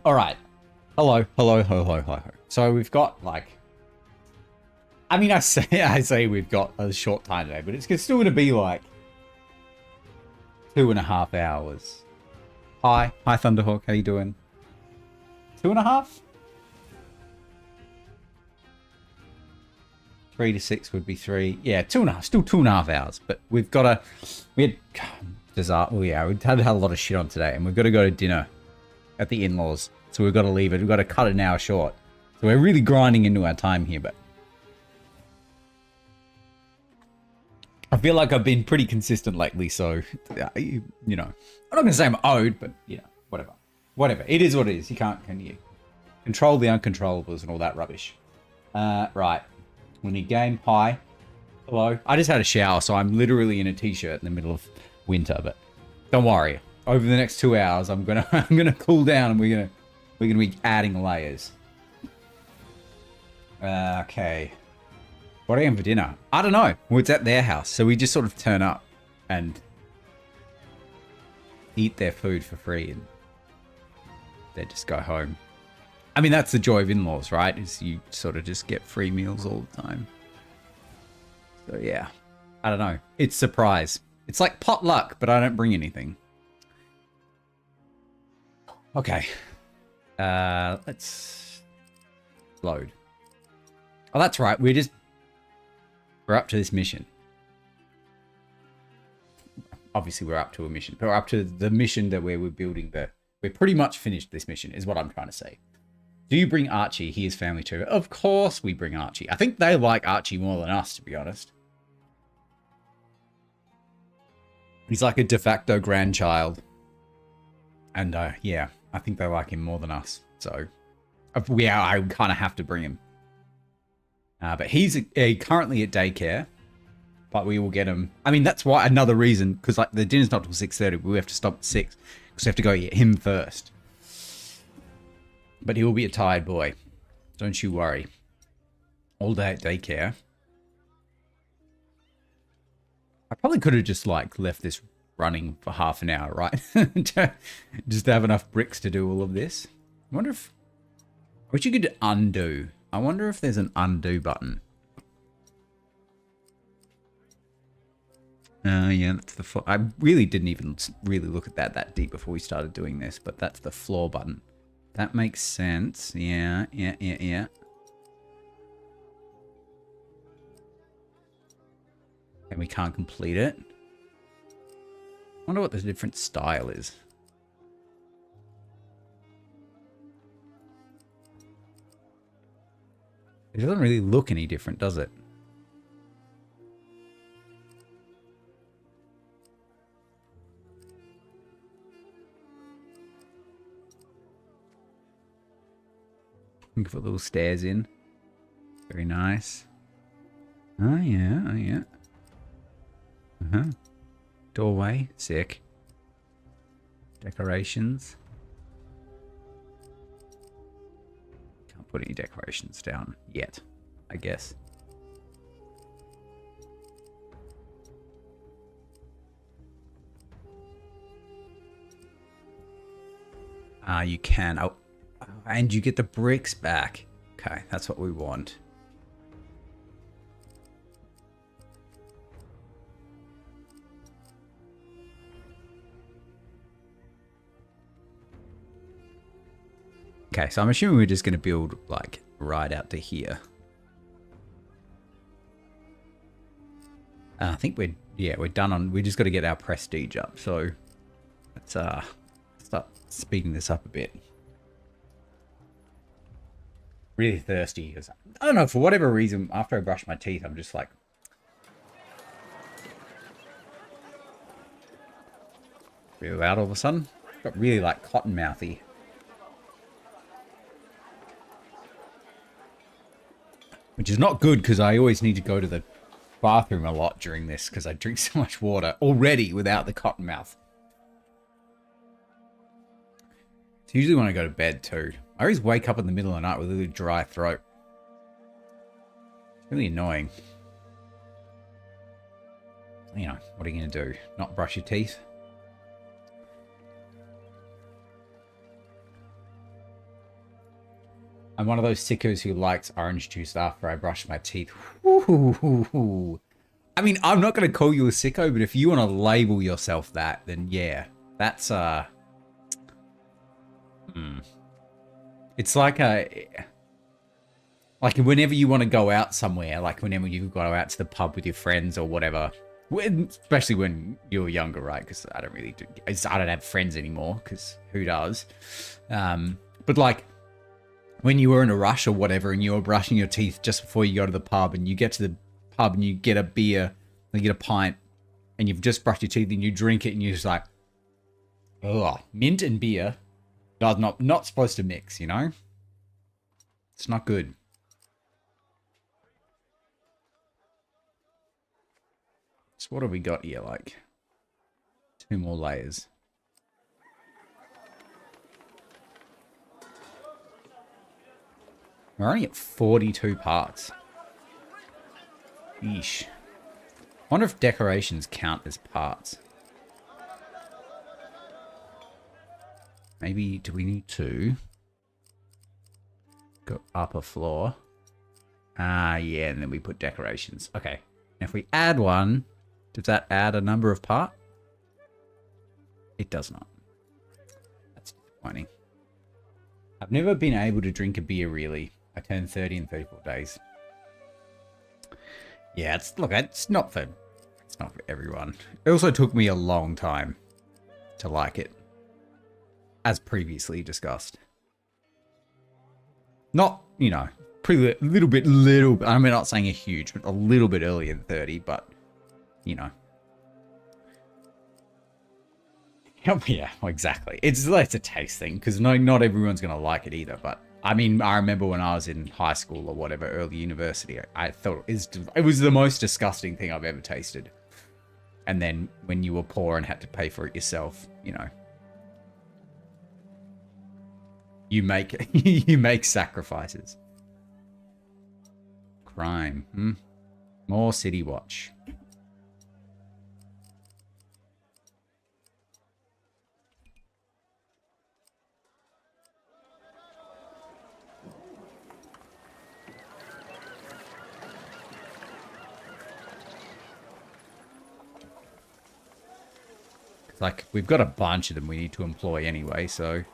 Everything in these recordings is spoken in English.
All right. Hello, hello, ho, ho, ho, ho. So we've got like, I mean, I say we've got a short time today, but it's still going to be like 2.5 hours. Hi, Thunderhawk. How you doing? 2.5. 3 to 6 would be 3. Yeah, 2.5. Still 2.5 hours. But we had disaster. Well, yeah, we had a lot of shit on today, and we've got to go to dinner at the in-laws. So we've got to leave it. We've got to cut it an hour short. So we're really grinding into our time here, but I feel like I've been pretty consistent lately. So, I'm not going to say I'm owed, but, whatever. Whatever. It is what it is. You can't, can you? Control the uncontrollables and all that rubbish. Right. We need game. Hi. Hello. I just had a shower, so I'm literally in a t-shirt in the middle of winter, but don't worry. Over the next 2 hours, I'm gonna cool down, and we're gonna be adding layers. Okay. What are you having for dinner? I don't know. Well, it's at their house, so we just sort of turn up and eat their food for free, and they just go home. I mean, that's the joy of in-laws, right? Is you sort of just get free meals all the time. So yeah, I don't know. It's surprise. It's like potluck, but I don't bring anything. Okay. Let's load. Oh, that's right. We're up to this mission. Obviously, we're up to a mission. But we're up to the mission that we're building we're pretty much finished this mission, is what I'm trying to say. Do you bring Archie? He is family too. Of course we bring Archie. I think they like Archie more than us, to be honest. He's like a de facto grandchild. And yeah, I think they like him more than us. So yeah, I kind of have to bring him. But he's currently at daycare. But we will get him. I mean, that's why another reason, because like the dinner's not till 6:30. We have to stop at 6 because we have to go get him first. But he will be a tired boy. Don't you worry. All day at daycare. I probably could have just like left this running for half an hour, right? Just to have enough bricks to do all of this. I wonder if... I wish you could undo. I wonder if there's an undo button. Yeah, that's the floor. I really didn't even really look at that deep before we started doing this, but that's the floor button. That makes sense. Yeah. And we can't complete it. I wonder what the different style is. It doesn't really look any different, does it? We can put little stairs in. Very nice. Oh yeah. Doorway, sick. Decorations. Can't put any decorations down yet, I guess. You can. Oh, and you get the bricks back. Okay, that's what we want. Okay, so I'm assuming we're just going to build like right out to here. I think we're done on. We just got to get our prestige up. So let's start speeding this up a bit. Really thirsty. I don't know, for whatever reason, after I brush my teeth, I'm just like... really loud all of a sudden. Got really like cotton mouthy. Which is not good because I always need to go to the bathroom a lot during this because I drink so much water already without the cotton mouth. It's usually when I go to bed too. I always wake up in the middle of the night with a really dry throat. It's really annoying. You know, what are you going to do? Not brush your teeth? I'm one of those sickos who likes orange juice after I brush my teeth. Ooh. I mean, I'm not going to call you a sicko, but if you want to label yourself that, then yeah, that's It's like like whenever you want to go out somewhere, like whenever you go out to the pub with your friends or whatever, especially when you were younger, right? Because I don't have friends anymore, because who does? But like when you were in a rush or whatever and you were brushing your teeth just before you go to the pub, and you get to the pub and you get a beer, you get a pint, and you've just brushed your teeth and you drink it and you're just like, oh, mint and beer are not supposed to mix, you know? It's not good. So what have we got here? Like 2 more layers. We're only at 42 parts. Yeesh. I wonder if decorations count as parts. Maybe, do we need to go upper floor? Ah, yeah, and then we put decorations. Okay. Now if we add one, does that add a number of part? It does not. That's disappointing. I've never been able to drink a beer, really. I turned 30 in 34 days. Yeah, it's not for everyone. It also took me a long time to like it, as previously discussed. Not, you know, little bit, I mean, not saying a huge, but a little bit earlier than 30, but, you know. Yeah, exactly. It's a taste thing, because not everyone's going to like it either, but I mean, I remember when I was in high school or whatever, early university, I thought it was the most disgusting thing I've ever tasted. And then when you were poor and had to pay for it yourself, you know, you make sacrifices. Crime. More City Watch. Like, we've got a bunch of them we need to employ anyway, so...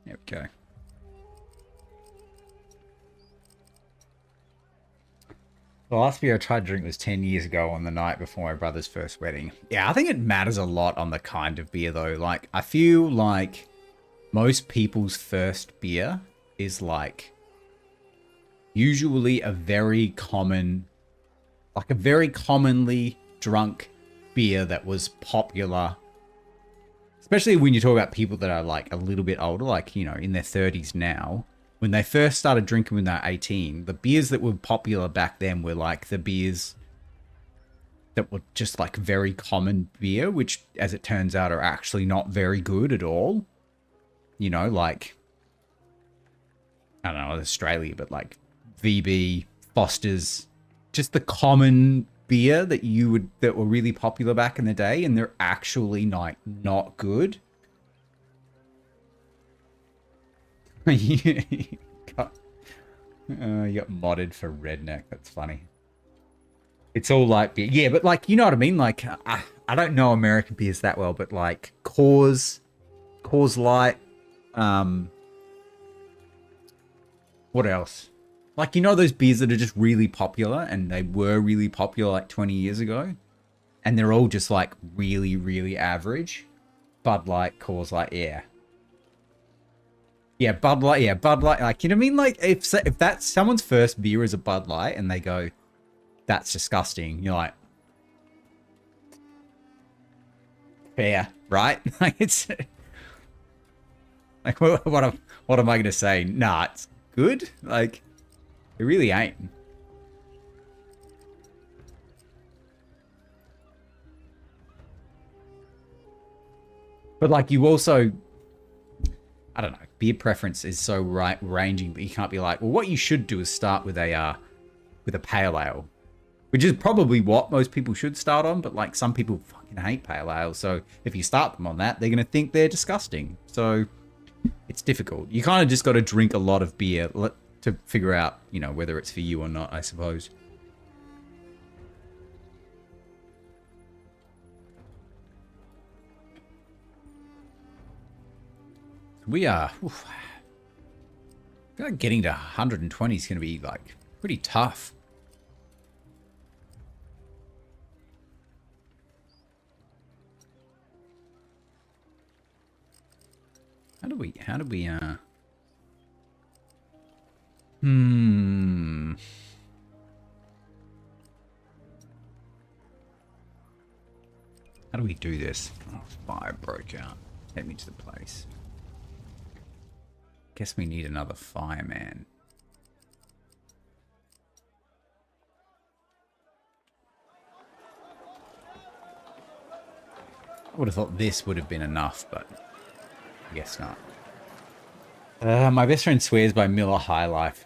There we go. The last beer I tried to drink was 10 years ago on the night before my brother's first wedding. Yeah, I think it matters a lot on the kind of beer, though. Like, I feel like most people's first beer is, like... usually a very commonly drunk beer that was popular, especially when you talk about people that are like a little bit older, like, you know, in their 30s now. When they first started drinking when they were 18, the beers that were popular back then were like the beers that were just like very common beer, which, as it turns out, are actually not very good at all. You know, like, I don't know, Australia, but like VB, Foster's, just the common beer that were really popular back in the day, and they're actually not good. You got modded for redneck. That's funny. It's all like beer. Yeah, but like, you know what I mean? Like, I don't know American beers that well, but like Coors Light, what else? Like, you know those beers that are just really popular, and they were really popular like 20 years ago? And they're all just like really, really average. Bud Light, Coors Light, yeah. Yeah, Bud Light, like, you know what I mean? Like, if that's someone's first beer is a Bud Light and they go, that's disgusting, you're like, fair, right? Like, it's like, what am I going to say? Nah, it's good? Like, it really ain't. But like, you also, I don't know, beer preference is so ranging that you can't be like, well, what you should do is start with a pale ale, which is probably what most people should start on, but like some people fucking hate pale ale, so if you start them on that, they're going to think they're disgusting. So it's difficult. You kind of just got to drink a lot of beer to figure out, you know, whether it's for you or not, I suppose. We are... Oof, I feel like getting to 120 is going to be, like, pretty tough. How do we, How do we do this? Oh, fire broke out. Take me to the place. Guess we need another fireman. I would have thought this would have been enough, but I guess not. My best friend swears by Miller High Life.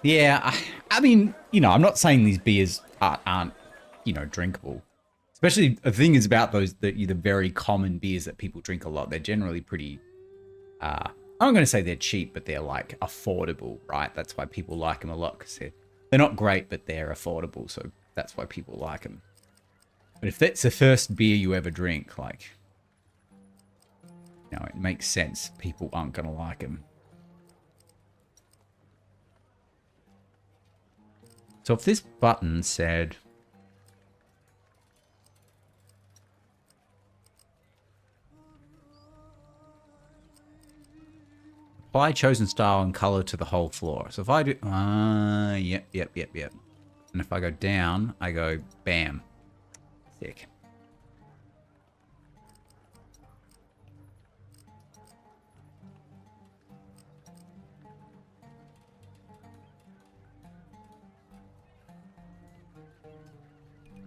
Yeah, I mean, you know, I'm not saying these beers aren't, you know, drinkable. Especially the thing is about those, the very common beers that people drink a lot. They're generally pretty, I'm not going to say they're cheap, but they're like affordable, right? That's why people like them a lot, because they're not great, but they're affordable. So that's why people like them. But if that's the first beer you ever drink, like, you know, it makes sense. People aren't going to like them. So if this button said... apply chosen style and color to the whole floor. So if I do... yep. And if I go down, I go bam. Sick.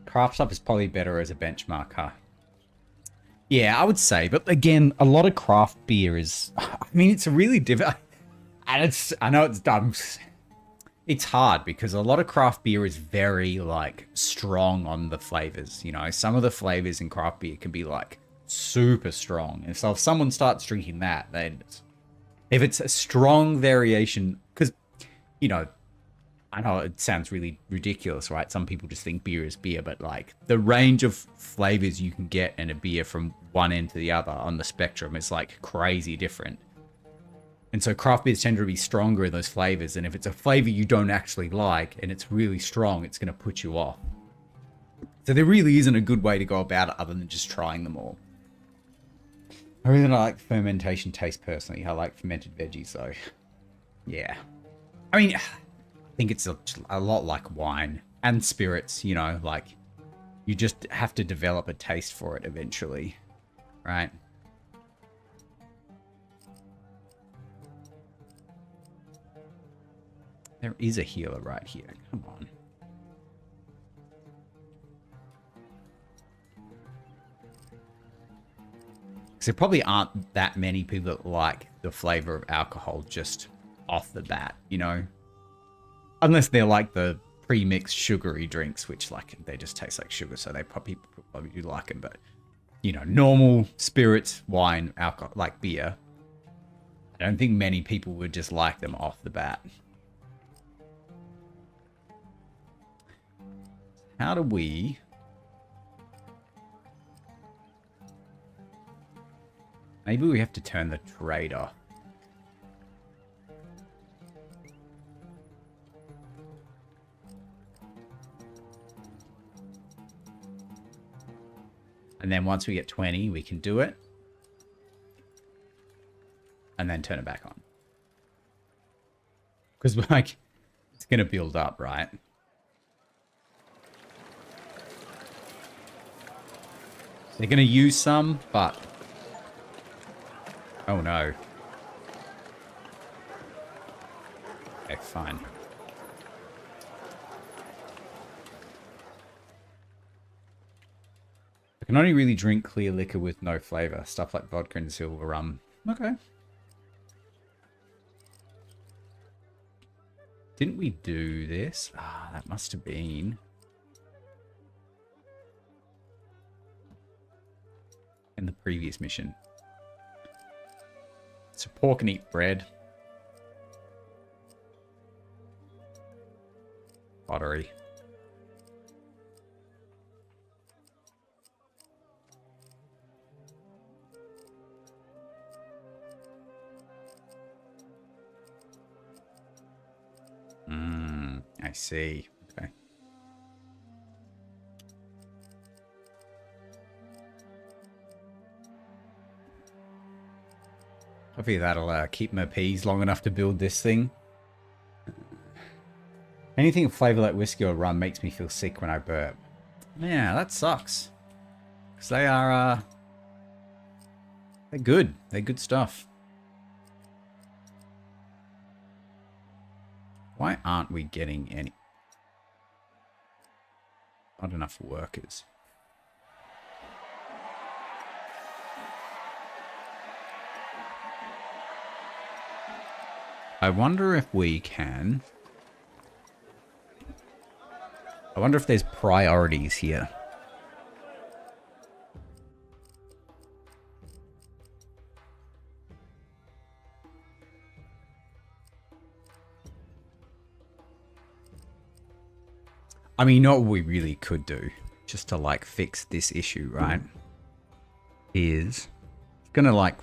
Craft stuff is probably better as a benchmark, huh? Yeah, I would say. But again, a lot of craft beer is... I mean, it's a really difficult... And it's... I know it's dumb. It's hard because a lot of craft beer is very, like, strong on the flavors. You know, some of the flavors in craft beer can be, like, super strong. And so if someone starts drinking that, then... if it's a strong variation... because, you know... I know it sounds really ridiculous, right? Some people just think beer is beer, but like the range of flavors you can get in a beer from one end to the other on the spectrum is like crazy different. And so craft beers tend to be stronger in those flavors. And if it's a flavor you don't actually like and it's really strong, it's going to put you off. So there really isn't a good way to go about it other than just trying them all. I really don't like fermentation taste personally. I like fermented veggies, so yeah. I mean... I think it's a lot like wine and spirits, you know, like you just have to develop a taste for it eventually, right? There is a healer right here. Come on. Because there probably aren't that many people that like the flavor of alcohol just off the bat, you know? Unless they're like the pre-mixed sugary drinks, which like they just taste like sugar, so they probably do like them. But you know, normal spirits, wine, alcohol, like beer, I don't think many people would just like them off the bat. How do we... maybe we have to turn the trade off. And then once we get 20, we can do it. And then turn it back on. Because like, it's going to build up, right? They're going to use some, but... oh no. Okay, fine. I can only really drink clear liquor with no flavor. Stuff like vodka and silver rum. Okay. Didn't we do this? Ah, that must have been... previous mission. So pork and eat bread. Pottery. I see. Okay. Hopefully that'll keep my peas long enough to build this thing. Anything flavored like whiskey or rum makes me feel sick when I burp. Yeah, that sucks. Because they are, they're good. They're good stuff. Why aren't we getting any? Not enough workers. I wonder if we can... I wonder if there's priorities here. I mean, you know what we really could do, just to, like, fix this issue, right? Is gonna, like...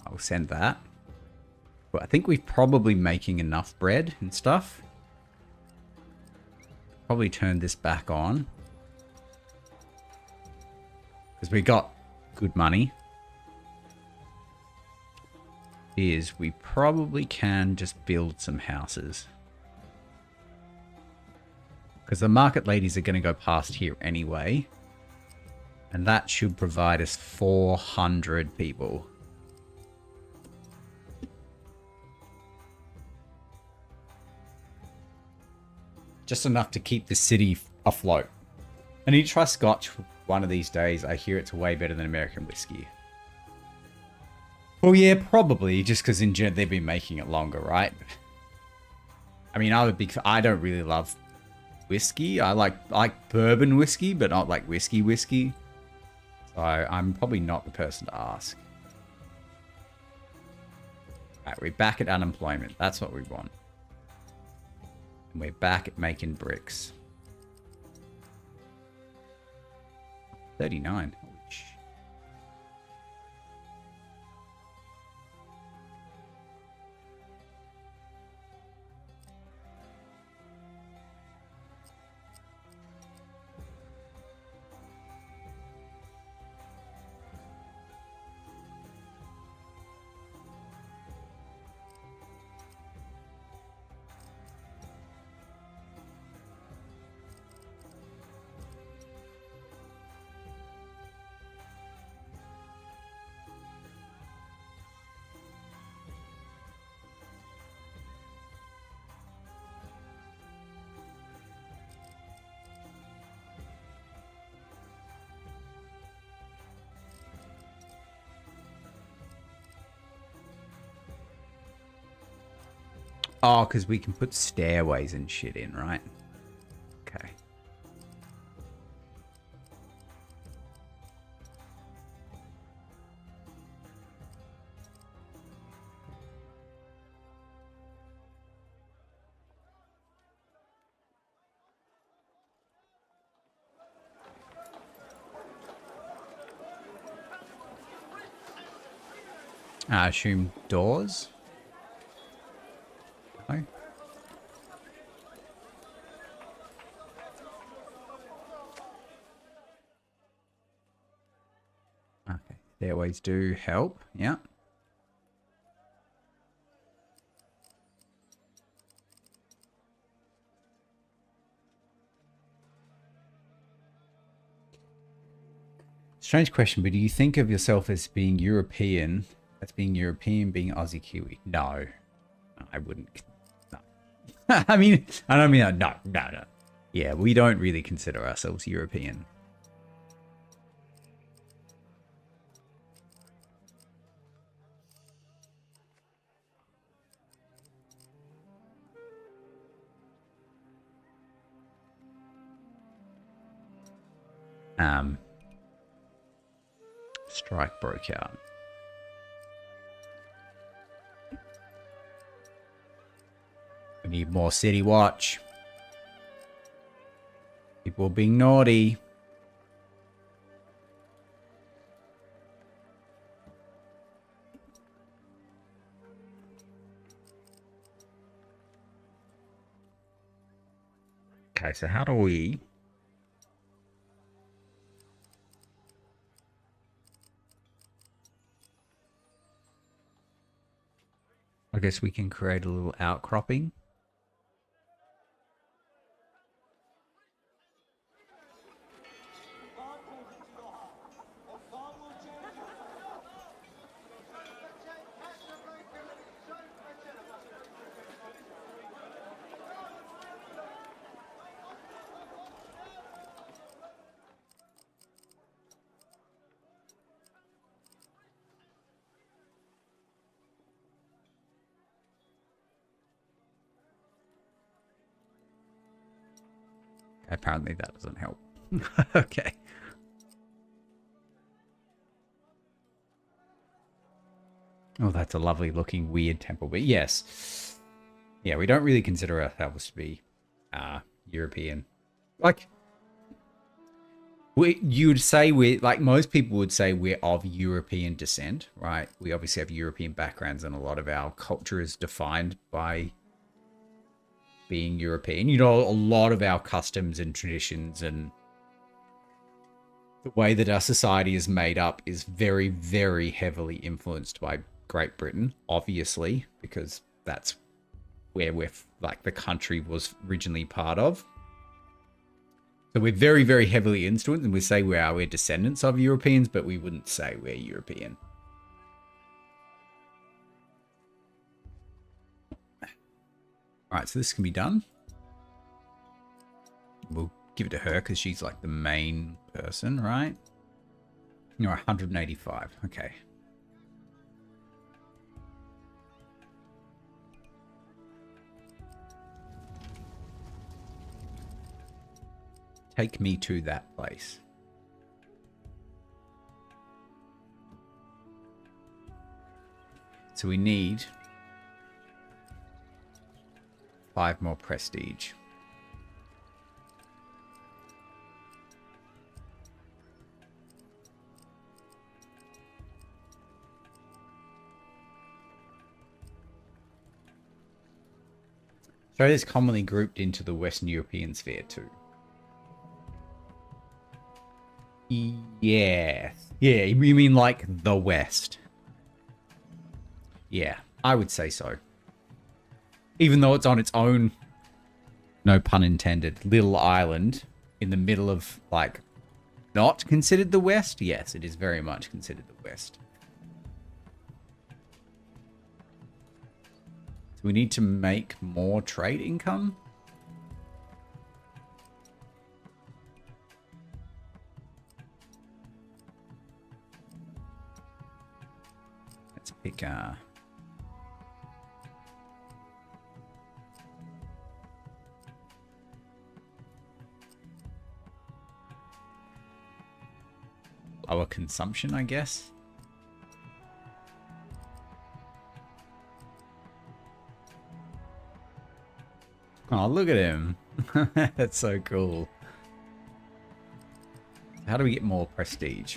I'll send that. But I think we're probably making enough bread and stuff. Probably turn this back on. Because we got good money. Is we probably can just build some houses. Because the market ladies are going to go past here anyway. And that should provide us 400 people. Just enough to keep the city afloat. I need to try Scotch one of these days. I hear it's way better than American whiskey. Well, yeah, probably. Just because in general they've been making it longer, right? I mean, I don't really love whiskey. I like bourbon whiskey, but not like whiskey. So I'm probably not the person to ask. Alright, we're back at unemployment. That's what we want. And we're back at making bricks. 39. Holy shit. Oh, because we can put stairways and shit in, right? Okay. I assume doors? No? Okay, stairways do help, yeah. Strange question, but do you think of yourself as being European, being Aussie Kiwi? No, I wouldn't. No. I mean, I don't mean that. No. Yeah, we don't really consider ourselves European. Strike broke out. We need more city watch. People being naughty. Okay, so how do we... I guess we can create a little outcropping. Apparently that doesn't help. Okay. Oh, that's a lovely looking weird temple. But yes. Yeah, we don't really consider ourselves to be European. Like, you'd say we're, like most people would say we're of European descent, right? We obviously have European backgrounds and a lot of our culture is defined by being European. You know, a lot of our customs and traditions and the way that our society is made up is very, very heavily influenced by Great Britain, obviously, because that's where like the country was originally part of. So we're very, very heavily influenced, and we say we're descendants of Europeans, but we wouldn't say we're European. All right, so this can be done. We'll give it to her because she's like the main person, right? You're 185. Okay. Take me to that place. So we need 5 more prestige. Australia is commonly grouped into the Western European sphere too. Yeah. Yeah, you mean like the West? Yeah, I would say so. Even though it's on its own, no pun intended, little island in the middle of, like, not considered the West? Yes, it is very much considered the West. So we need to make more trade income? Let's pick lower consumption, I guess. Oh, look at him. That's so cool. How do we get more prestige?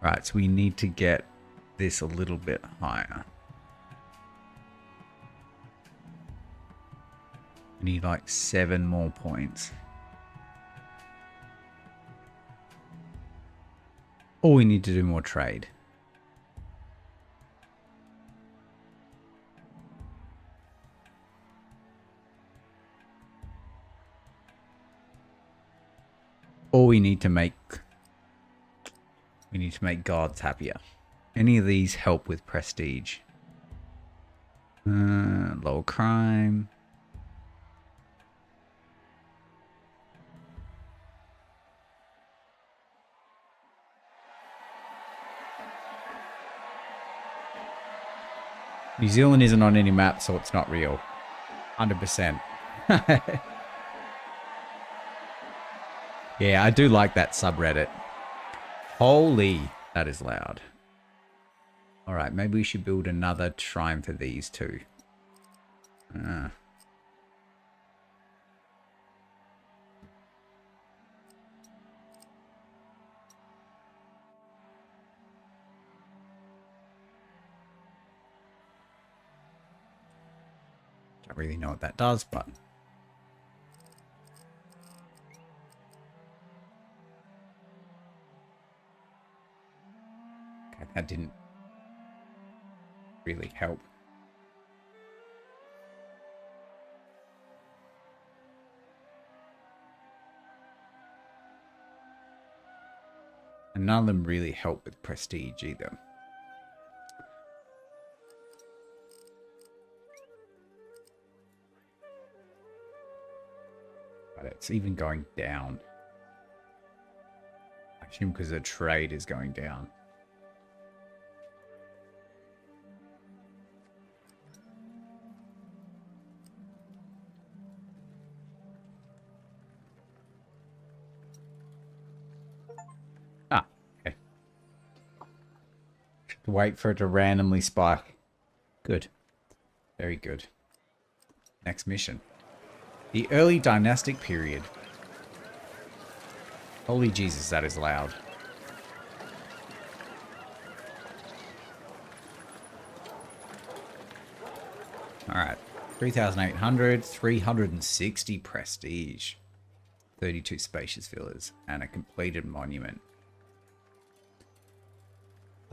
Right, so we need to get this a little bit higher. We need like 7 more points. Or we need to do more trade. Or we need to make gods happier. Any of these help with prestige? Lower crime. New Zealand isn't on any map, so it's not real. 100%. Yeah, I do like that subreddit. Holy, that is loud. All right, maybe we should build another shrine for these two. I don't really know what that does, but... Okay, that didn't really help. And none of them really help with prestige either. But it's even going down. I assume because the trade is going down. Ah, okay. Wait for it to randomly spike. Good. Very good. Next mission. The early dynastic period. Holy Jesus, that is loud. Alright. 3,800, 360 prestige. 32 spacious villas, and a completed monument.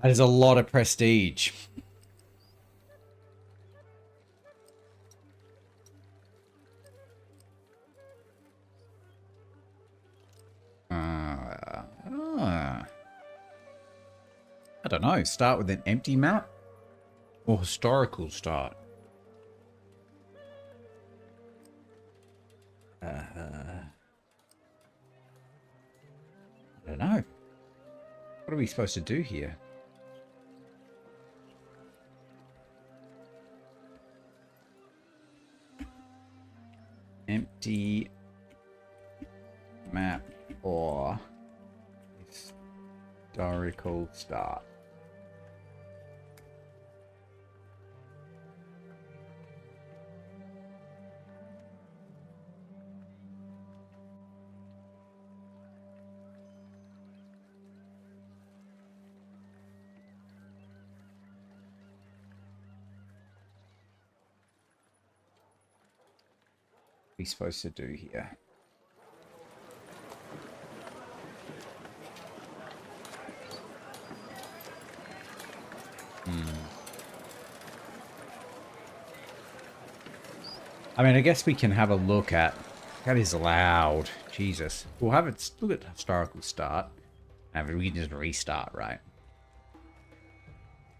That is a lot of prestige. I don't know. Start with an empty map? Or historical start? I don't know. What are we supposed to do here? Empty map or historical start. We supposed to do here? I mean, I guess we can have a look at... That is loud. Jesus. We'll have it look at historical start. And we can just restart, right?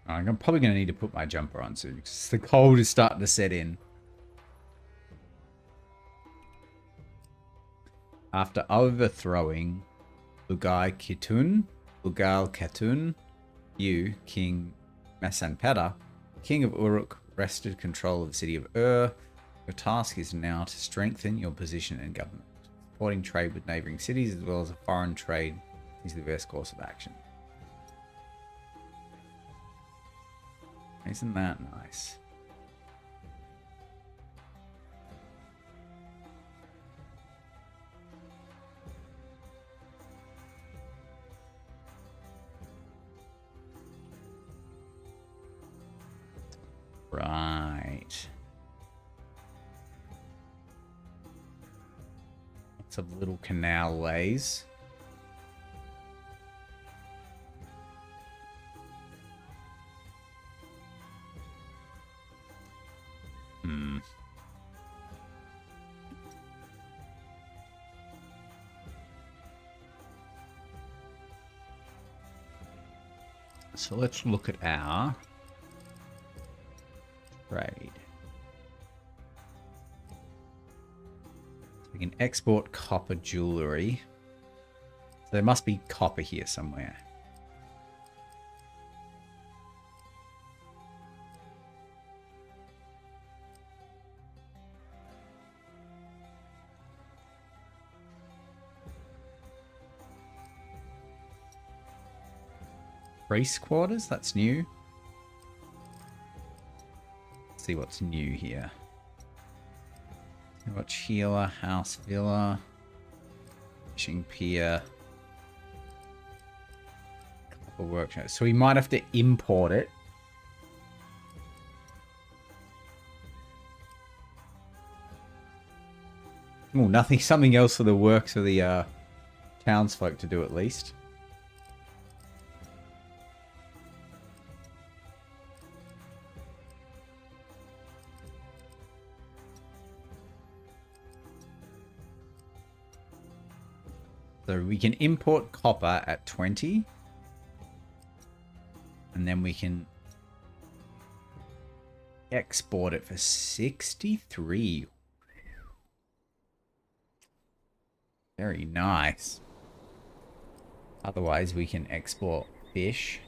I'm probably going to need to put my jumper on soon because the cold is starting to set in. After overthrowing Ugal Ketun, you, King Masanpeda, King of Uruk, wrested control of the city of Ur. Your task is now to strengthen your position in government. Supporting trade with neighboring cities as well as a foreign trade is the best course of action. Isn't that nice? Right. Lots of little canal ways. So let's look at our trade. We can export copper jewelry. So there must be copper here somewhere. Priest quarters? That's new. Let's see what's new here. We've got Healer, House Villa, Fishing Pier, Copper Workshop. So we might have to import it. Oh, nothing. Something else for the works for the townsfolk to do at least. So we can import copper at 20. And then we can export it for 63. Very nice. Otherwise, we can export fish.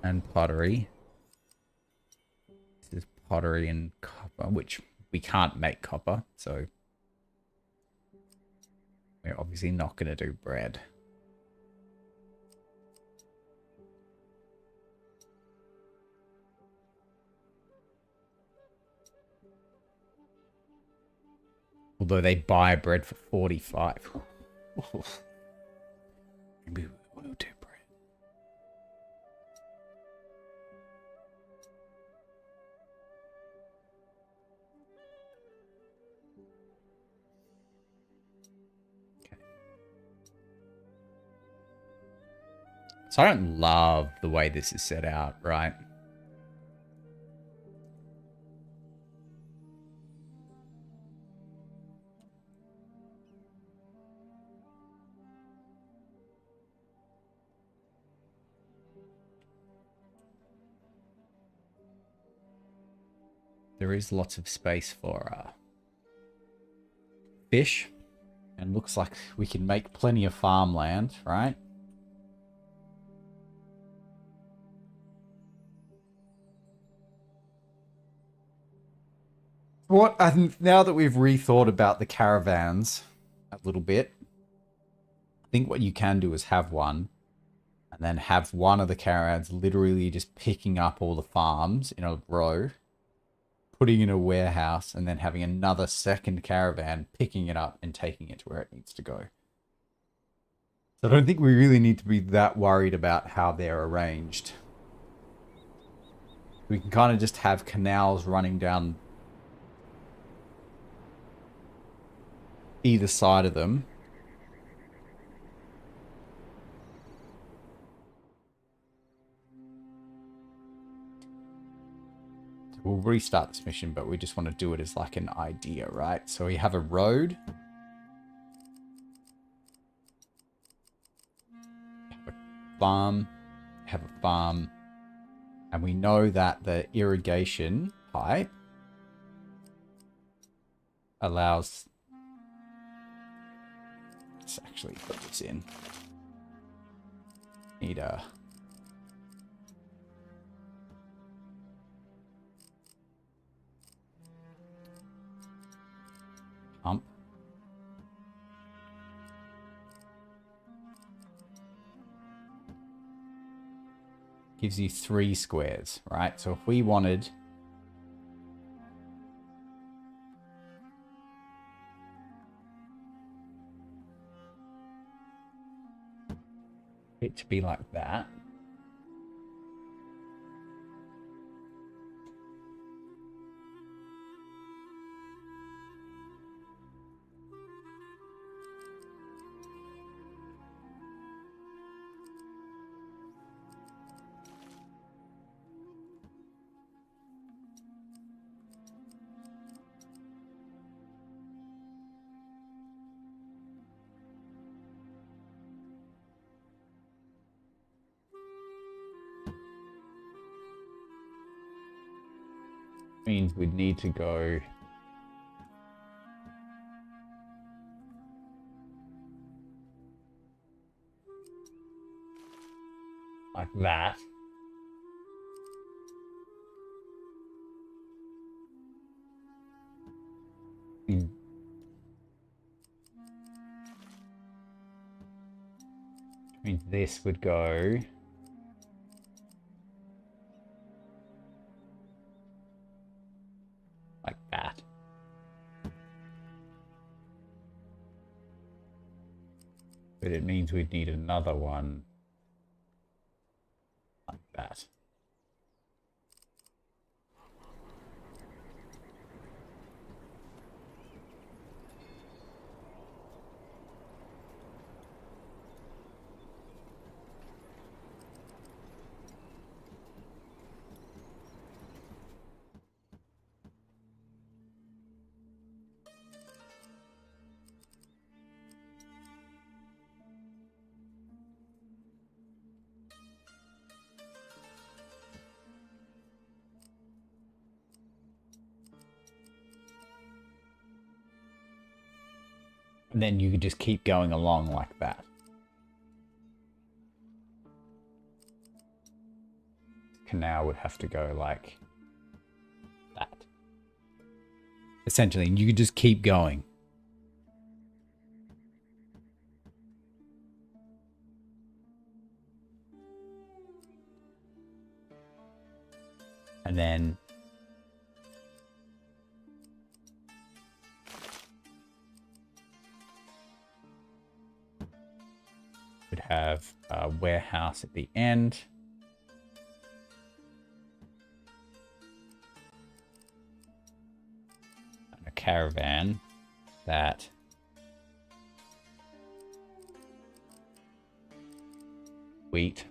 And pottery. This is pottery and copper, which we can't make copper, so we're obviously not going to do bread. Although they buy bread for 45. Maybe we will do bread. Okay. So I don't love the way this is set out, right? There is lots of space for fish. And looks like we can make plenty of farmland, right? Now that we've rethought about the caravans a little bit, I think what you can do is have one, and then have one of the caravans literally just picking up all the farms in a row, putting in a warehouse, and then having another second caravan picking it up and taking it to where it needs to go. So I don't think we really need to be that worried about how they're arranged. We can kind of just have canals running down either side of them. We'll restart this mission, but we just want to do it as like an idea, right? So we have a road. Have a farm. Have a farm. And we know that the irrigation pipe allows... Let's actually put this in. Need a... pump. Gives you 3 squares, right? So if we wanted it to be like that, Means we'd need to go like that. Means this would go like that. But it means we'd need another one like that. And then you could just keep going along like that. Canal would have to go like that. Essentially, and you could just keep going. And then would have a warehouse at the end. And a caravan that wheat.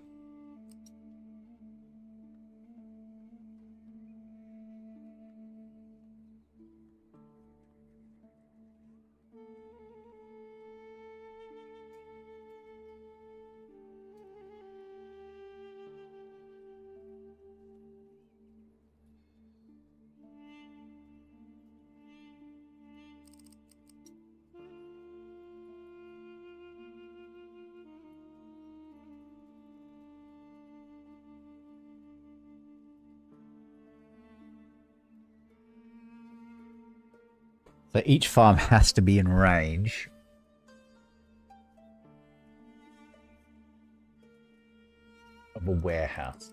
So each farm has to be in range. Of a warehouse.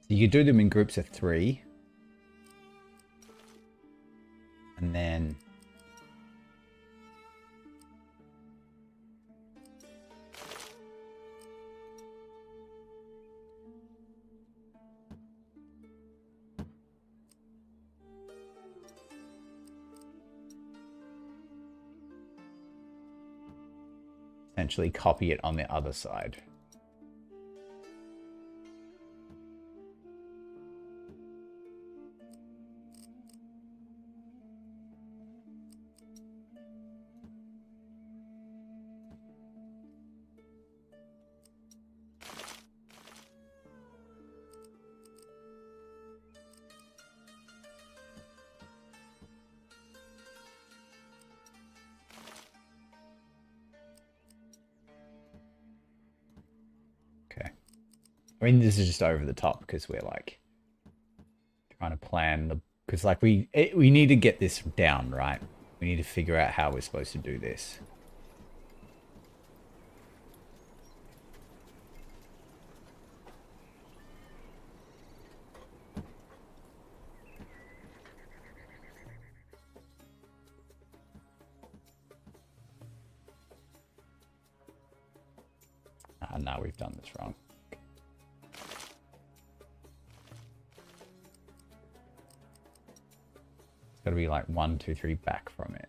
So you do them in groups of 3. And then essentially copy it on the other side. I mean, this is just over the top because we're like trying to plan the, because like we need to get this down, right? We need to figure out how we're supposed to do this. Ah, no, we've done this wrong. Got to be like 1, 2, 3 back from it.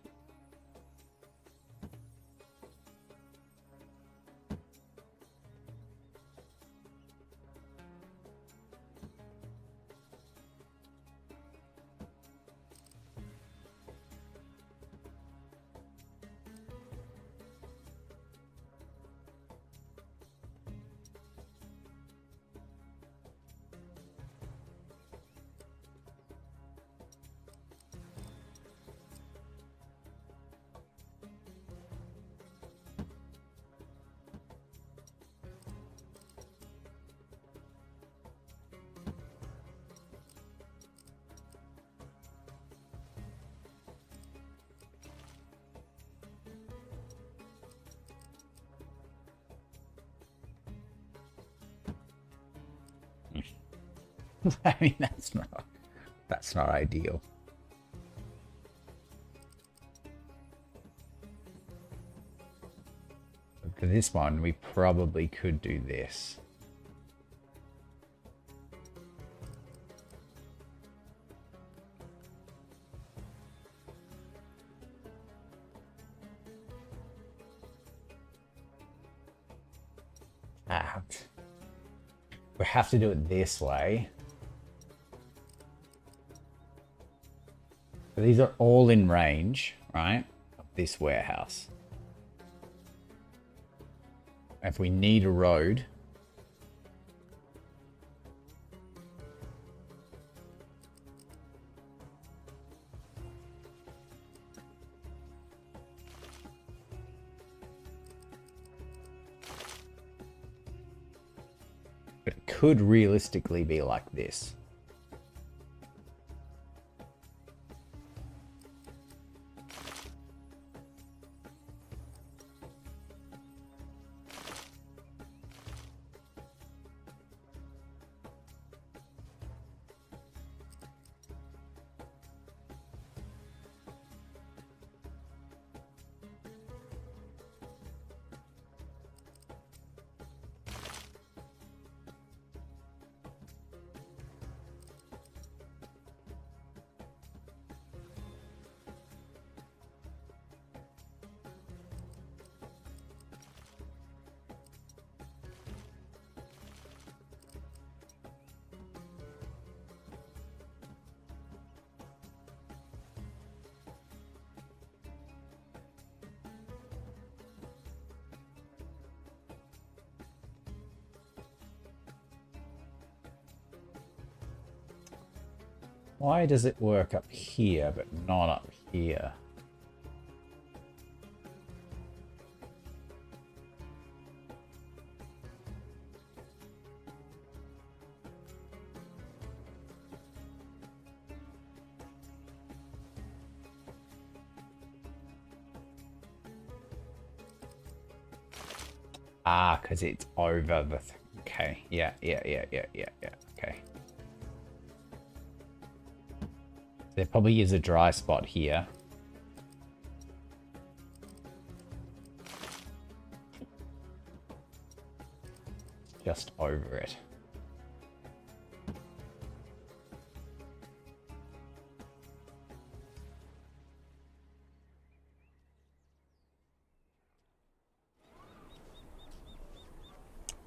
I mean, that's not ideal. For this one, we probably could do this. We have to do it this way. So these are all in range, right, of this warehouse. If we need a road, but it could realistically be like this. Why does it work up here, but not up here? Ah, because it's over the... Okay, yeah. Okay. There probably is a dry spot here. Just over it.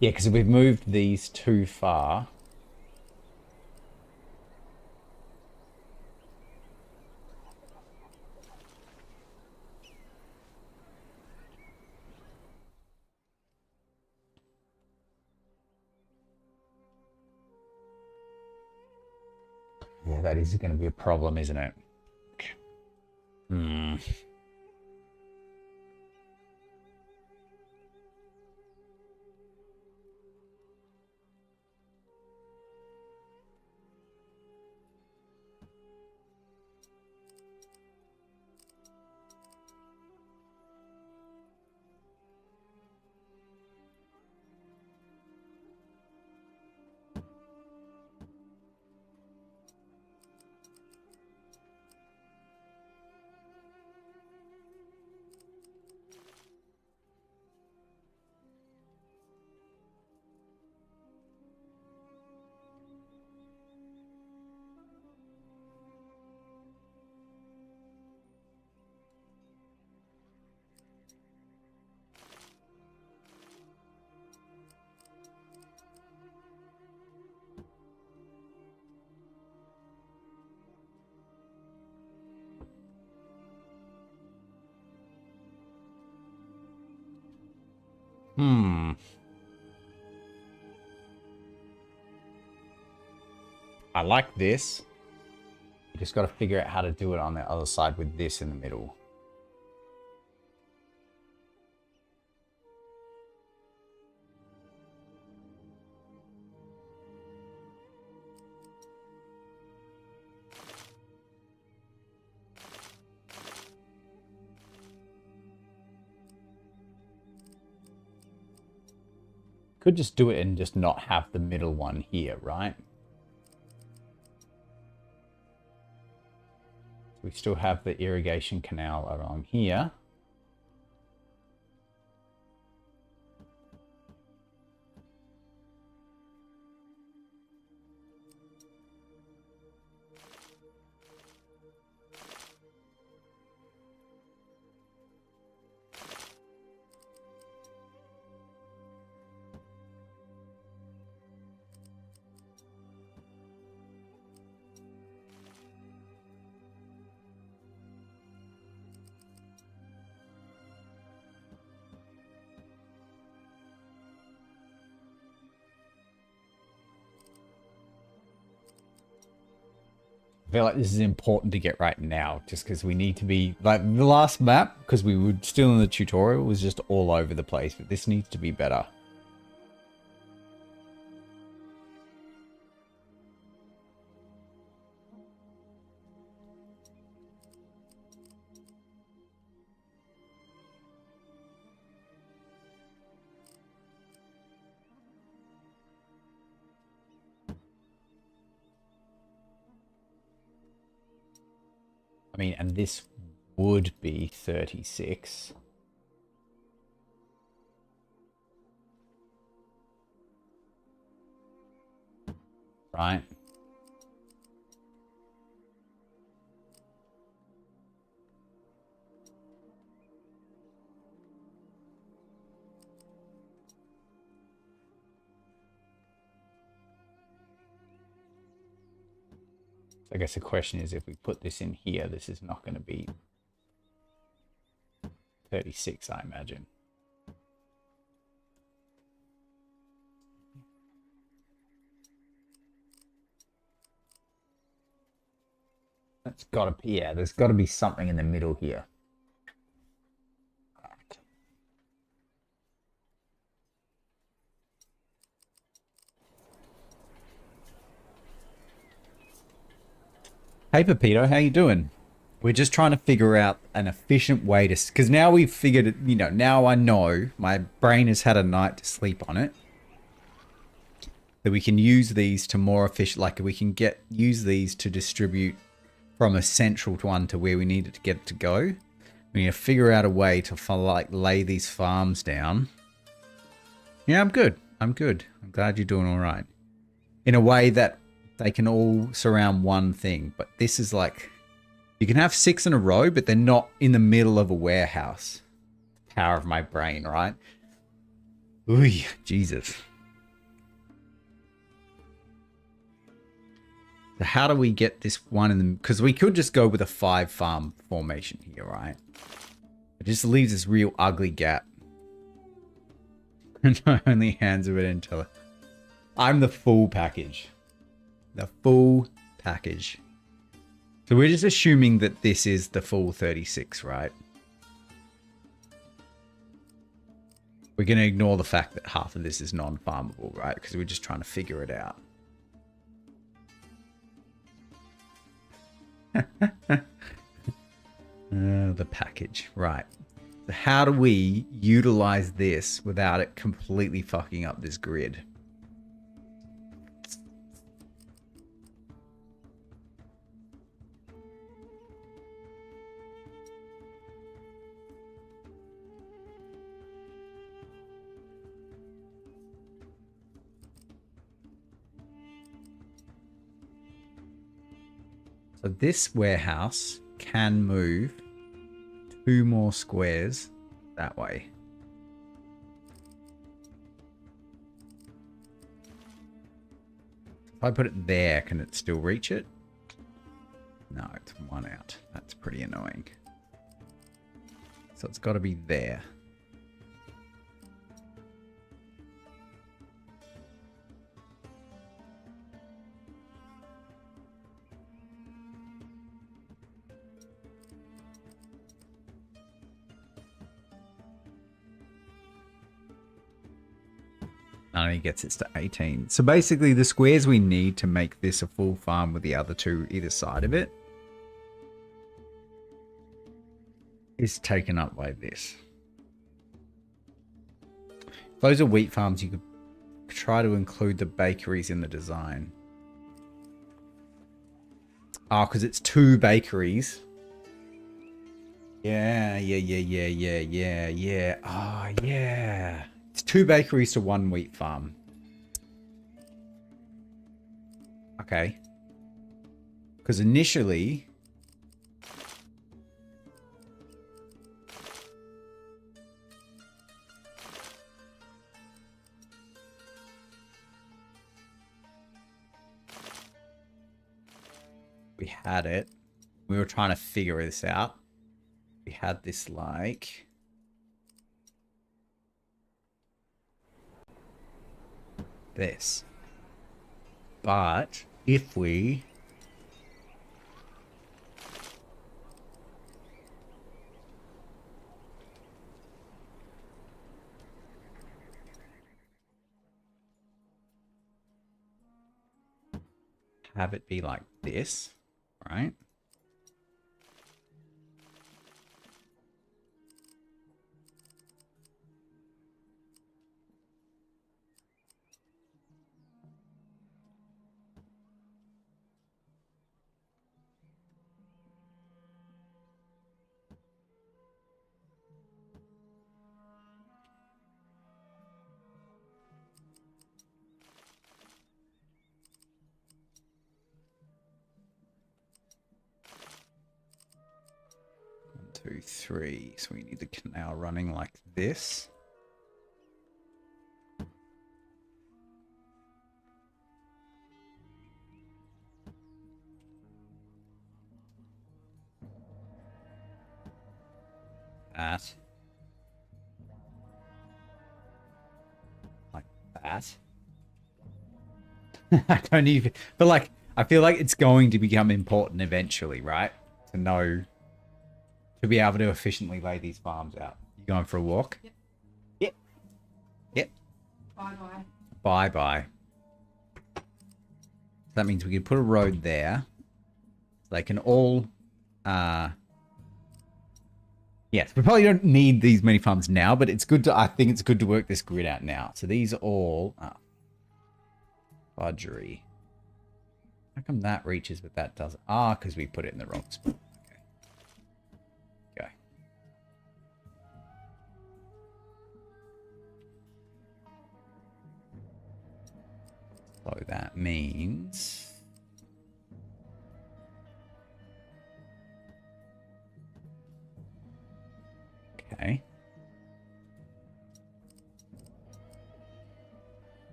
Yeah, because we've moved these too far. Yeah, that is going to be a problem, isn't it? Hmm. I like this. You just got to figure out how to do it on the other side with this in the middle. Could just do it and just not have the middle one here, right? We still have the irrigation canal along here. I feel like this is important to get right now, just because we need to be, like the last map, because we were still in the tutorial, was just all over the place, but this needs to be better. I mean, and this would be 36. Right? I guess the question is, if we put this in here, this is not going to be 36, I imagine. That's got to be, yeah, there's got to be something in the middle here. Hey Pepito, how you doing? We're just trying to figure out an efficient way to, because now we've figured it, you know, now I know my brain has had a night to sleep on it, that we can use these to more efficient, like we can use these to distribute from a central one to where we need it to get it to go. We need to figure out a way to like lay these farms down. Yeah, I'm good. I'm good. I'm glad you're doing all right. In a way that they can all surround one thing, but this is like, you can have 6 in a row, but they're not in the middle of a warehouse. Power of my brain, right? Ooh, Jesus. So how do we get this one in the, because we could just go with a 5 farm formation here, right? It just leaves this real ugly gap. And only hands of it until it. I'm the full package. The full package. So we're just assuming that this is the full 36, right? We're going to ignore the fact that half of this is non-farmable, right? Because we're just trying to figure it out. The package, right. So how do we utilize this without it completely fucking up this grid? So this warehouse can move 2 more squares that way. If I put it there, can it still reach it? No, it's 1 out. That's pretty annoying. So it's got to be there. Only gets it to 18. So basically the squares we need to make this a full farm with the other 2 either side of it is taken up by this. If those are wheat farms, you could try to include the bakeries in the design. Oh, because it's 2 bakeries. Yeah. Oh, yeah. It's 2 bakeries to 1 wheat farm. Okay. Because initially... we had it. We were trying to figure this out. We had this like... this. But if we... have it be like this, right? Two, three. So we need the canal running like this. That. Like that. I don't even... But like, I feel like it's going to become important eventually, right? To know... to be able to efficiently lay these farms out. You going for a walk? Yep. Yep. Yep. Bye-bye. Bye-bye. That means we can put a road there. They can all... yes, we probably don't need these many farms now, but it's good to... I think it's good to work this grid out now. So these are all... fudgery. How come that reaches but that doesn't? Ah, because we put it in the wrong spot. Okay. So that means... okay.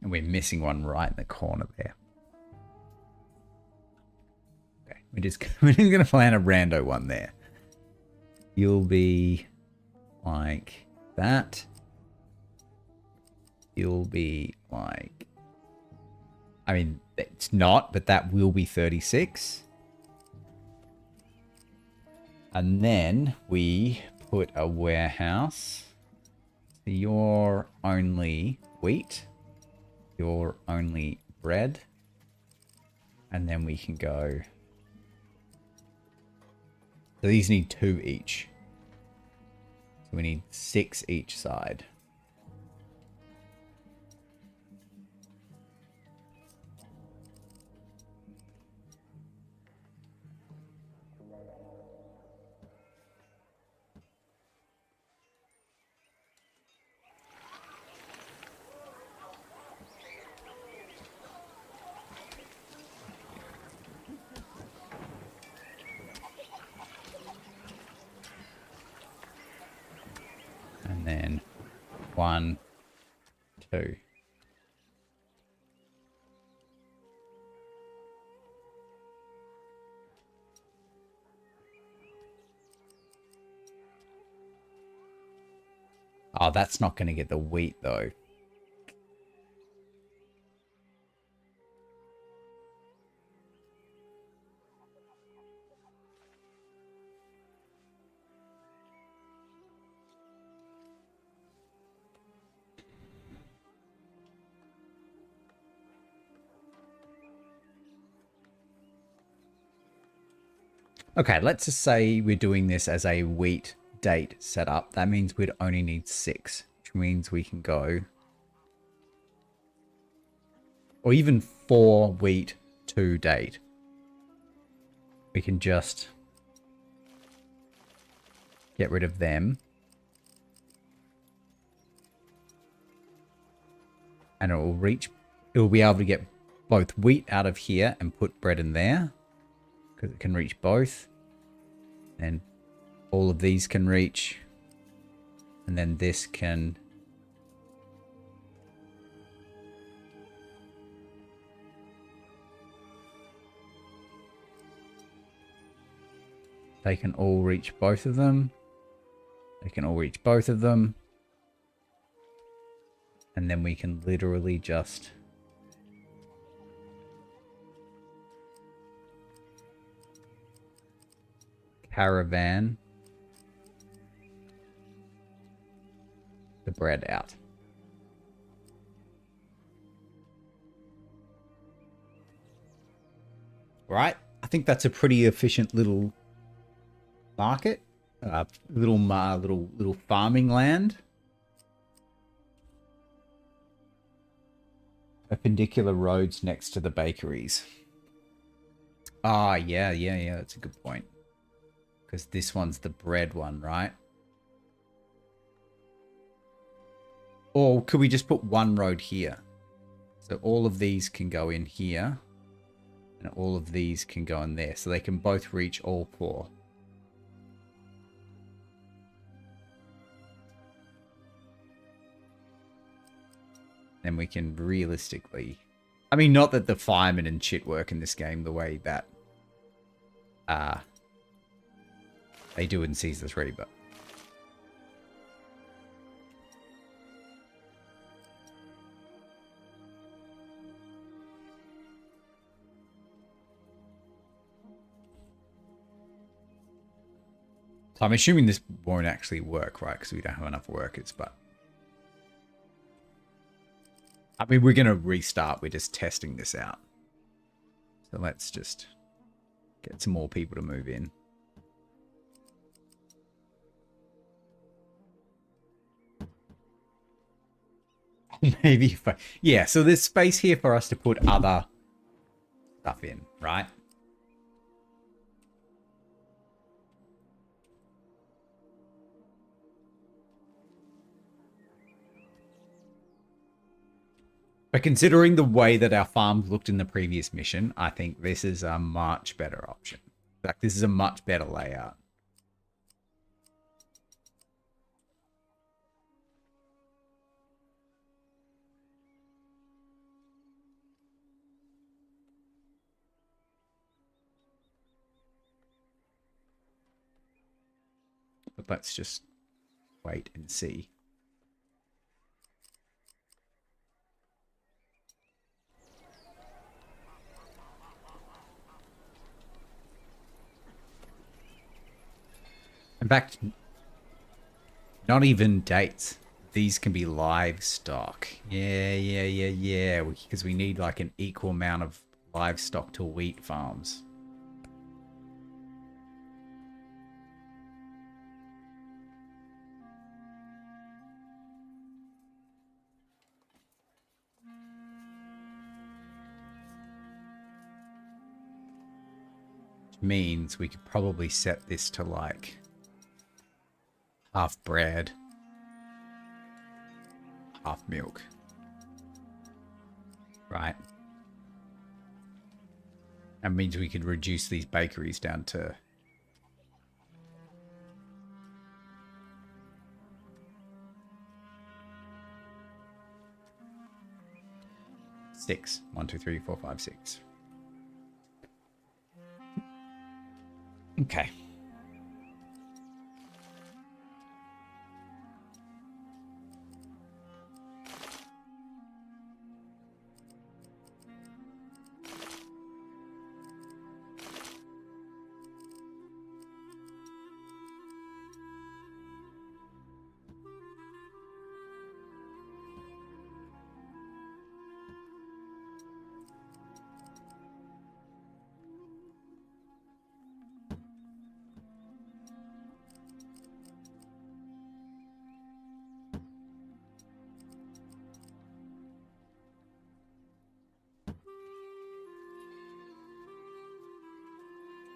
And we're missing one right in the corner there. Okay, we're just going to plan a rando one there. You'll be like that. You'll be like... I mean, it's not, but that will be 36. And then we put a warehouse. So you're only wheat. You're only bread. And then we can go... so these need 2 each. So we need 6 each side. And then 1, 2. Oh, that's not going to get the wheat though. Okay, let's just say we're doing this as a wheat date set up, that means we'd only need 6, which means we can go, or even 4 wheat, 2 date. We can just get rid of them. And it will be able to get both wheat out of here and put bread in there, because it can reach both. And all of these can reach. And then this can... They can all reach both of them. They can all reach both of them. And then we can literally just... caravan the bread out. Right? I think that's a pretty efficient little market. Little farming land. Perpendicular roads next to the bakeries. Ah, yeah, that's a good point. Because this one's the bread one, right? Or could we just put one road here? So all of these can go in here. And all of these can go in there. So they can both reach all 4. Then we can realistically... I mean, not that the firemen and shit work in this game the way that... they do in Season 3, but... So I'm assuming this won't actually work, right? Because we don't have enough workers, but... I mean, we're going to restart. We're just testing this out. So let's just get some more people to move in. Maybe if I... Yeah, so there's space here for us to put other stuff in, right? But considering the way that our farms looked in the previous mission, I think this is a much better option. In fact, this is a much better layout. But let's just wait and see. In fact, not even dates. These can be livestock. Yeah. Because we need like an equal amount of livestock to wheat farms. Which means we could probably set this to like half bread, half milk. Right. That means we could reduce these bakeries down to 6. 1, 2, 3, 4, 5, 6. Okay.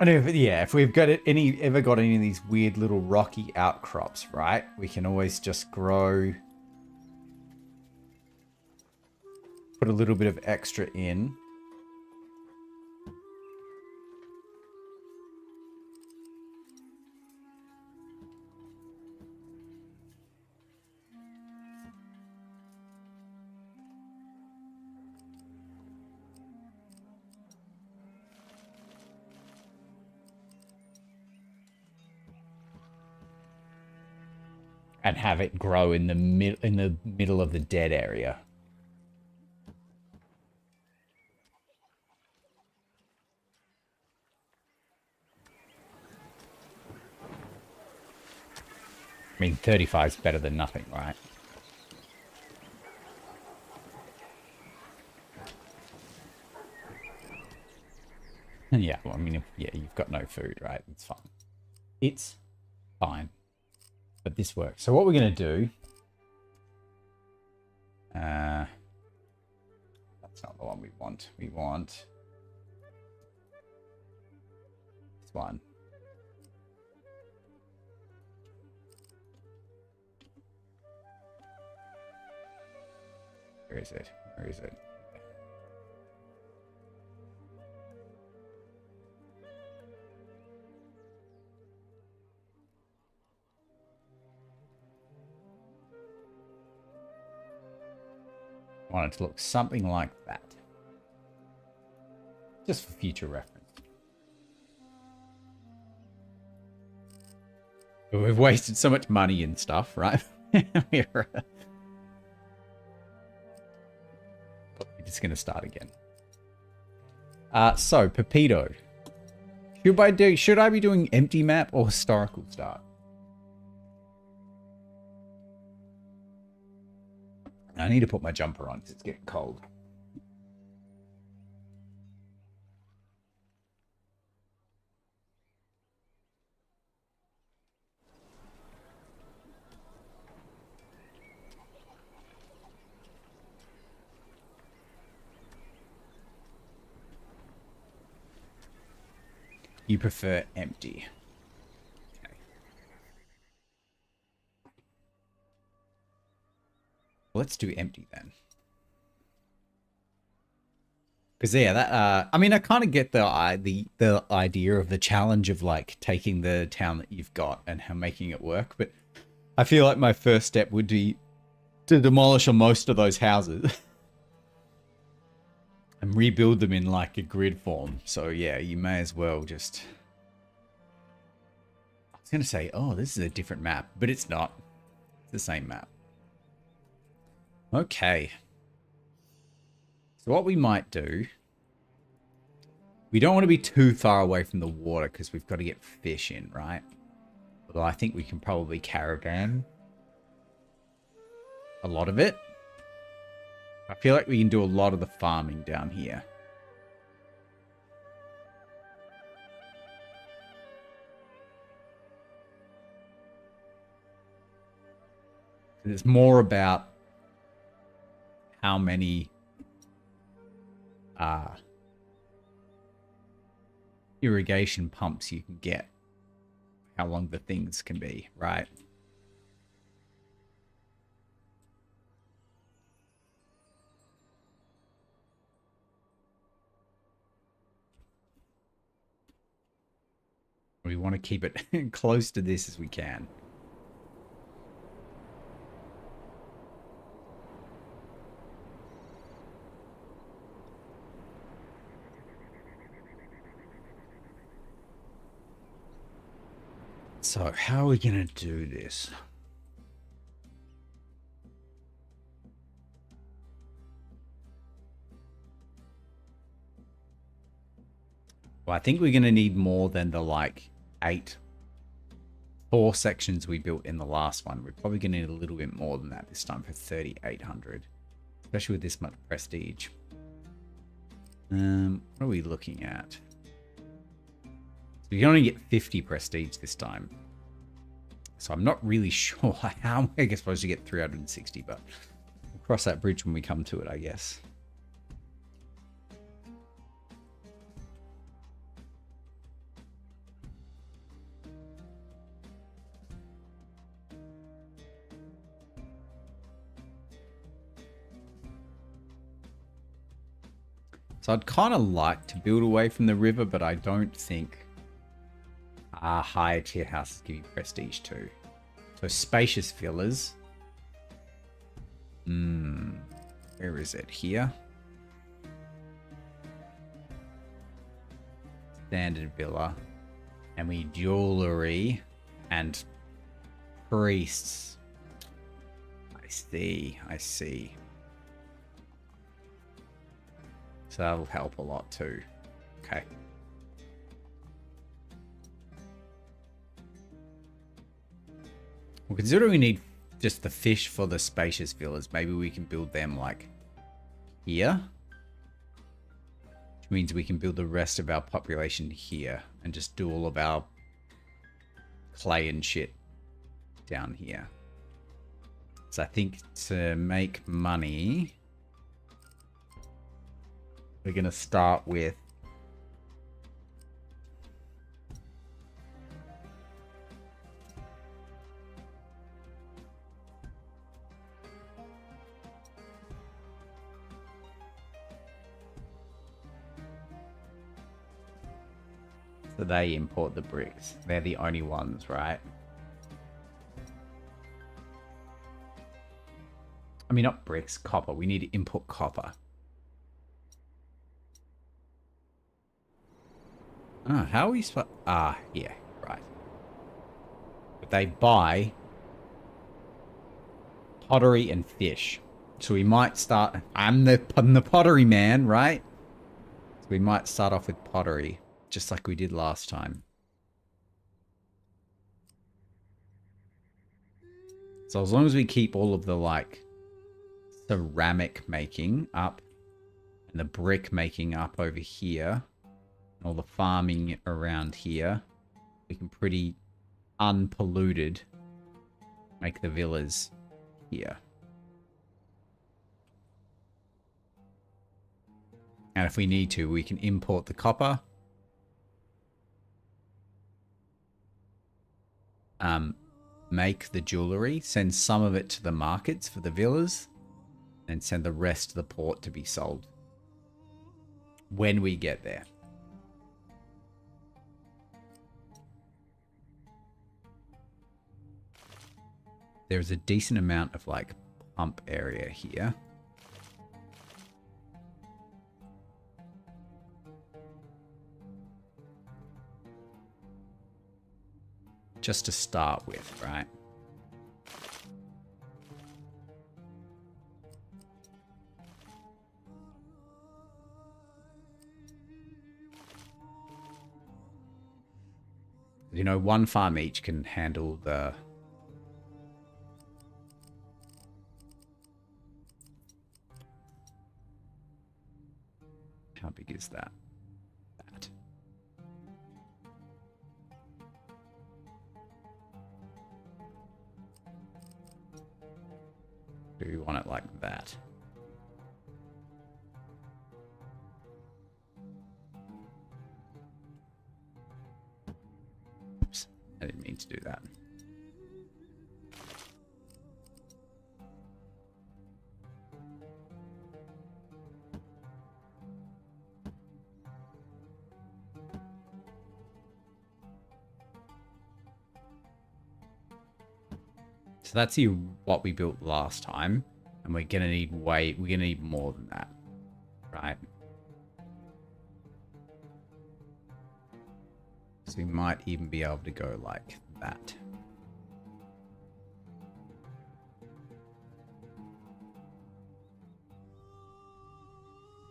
And if we've got ever got any of these weird little rocky outcrops, right? We can always just grow, put a little bit of extra in. And have it grow in the middle of the dead area. I mean, 35 is better than nothing, right? Yeah, well, I mean, yeah, you've got no food, right? It's fine. It's fine. But this works. So what we're going to do... that's not the one we want. We want... this one. Where is it? Where is it? I want it to look something like that. Just for future reference. But we've wasted so much money and stuff, right? We're just going to start again. So, Pepito. Should I be doing empty map or historical start? I need to put my jumper on because it's getting cold. You prefer empty. Okay. Let's do empty then. Because yeah, that I mean, I kind of get the idea of the challenge of like taking the town that you've got and making it work, but I feel like my first step would be to demolish most of those houses and rebuild them in like a grid form. So yeah, you may as well just... I was gonna say, oh, this is a different map, but it's not. It's the same map. Okay. So what we might do... we don't want to be too far away from the water because we've got to get fish in, right? Although I think we can probably caravan a lot of it. I feel like we can do a lot of the farming down here. It's more about how many irrigation pumps you can get. How long the things can be, right? We want to keep it close to this as we can. So how are we going to do this? Well, I think we're going to need more than the like 4 sections we built in the last one. We're probably going to need a little bit more than that this time for 3,800, especially with this much prestige. What are we looking at? So you can only get 50 prestige this time. So I'm not really sure how we're supposed to get 360, but we'll cross that bridge when we come to it, I guess. So I'd kind of like to build away from the river, but I don't think higher tier houses give you prestige too. So spacious villas. Where is it? Here. Standard villa. And we jewelry and priests. I see. So that'll help a lot too. Okay. Well, considering we need just the fish for the spacious villas, maybe we can build them like here. Which means we can build the rest of our population here and just do all of our clay and shit down here. So I think to make money, we're going to start with so they import the bricks. They're the only ones, right? I mean, not bricks, copper. We need to import copper. How are we supposed... yeah, right. But they buy pottery and fish. So we might start... I'm the pottery man, right? So we might start off with pottery, just like we did last time. So as long as we keep all of the, like, ceramic making up and the brick making up over here, and all the farming around here, we can pretty unpolluted make the villas here. And if we need to, we can import the copper. Make the jewelry, send some of it to the markets for the villas, and send the rest to the port to be sold when we get there. There's a decent amount of like pump area here. Just to start with, right? You know, one farm each can handle the... How big is that? That. Do we want it like that? Oops, I didn't mean to do that. So that's what we built last time, and we're gonna need more than that, right? So we might even be able to go like that.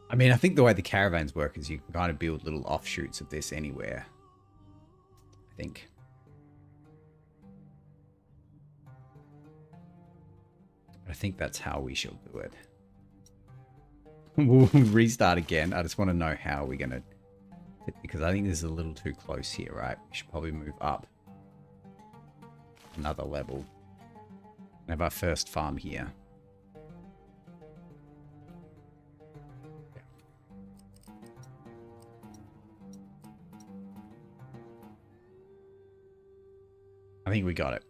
I mean, I think the way the caravans work is you can kind of build little offshoots of this anywhere, I think. I think that's how we shall do it. We'll restart again. I just want to know how we're going to... Because I think this is a little too close here, right? We should probably move up another level. Have our first farm here. I think we got it.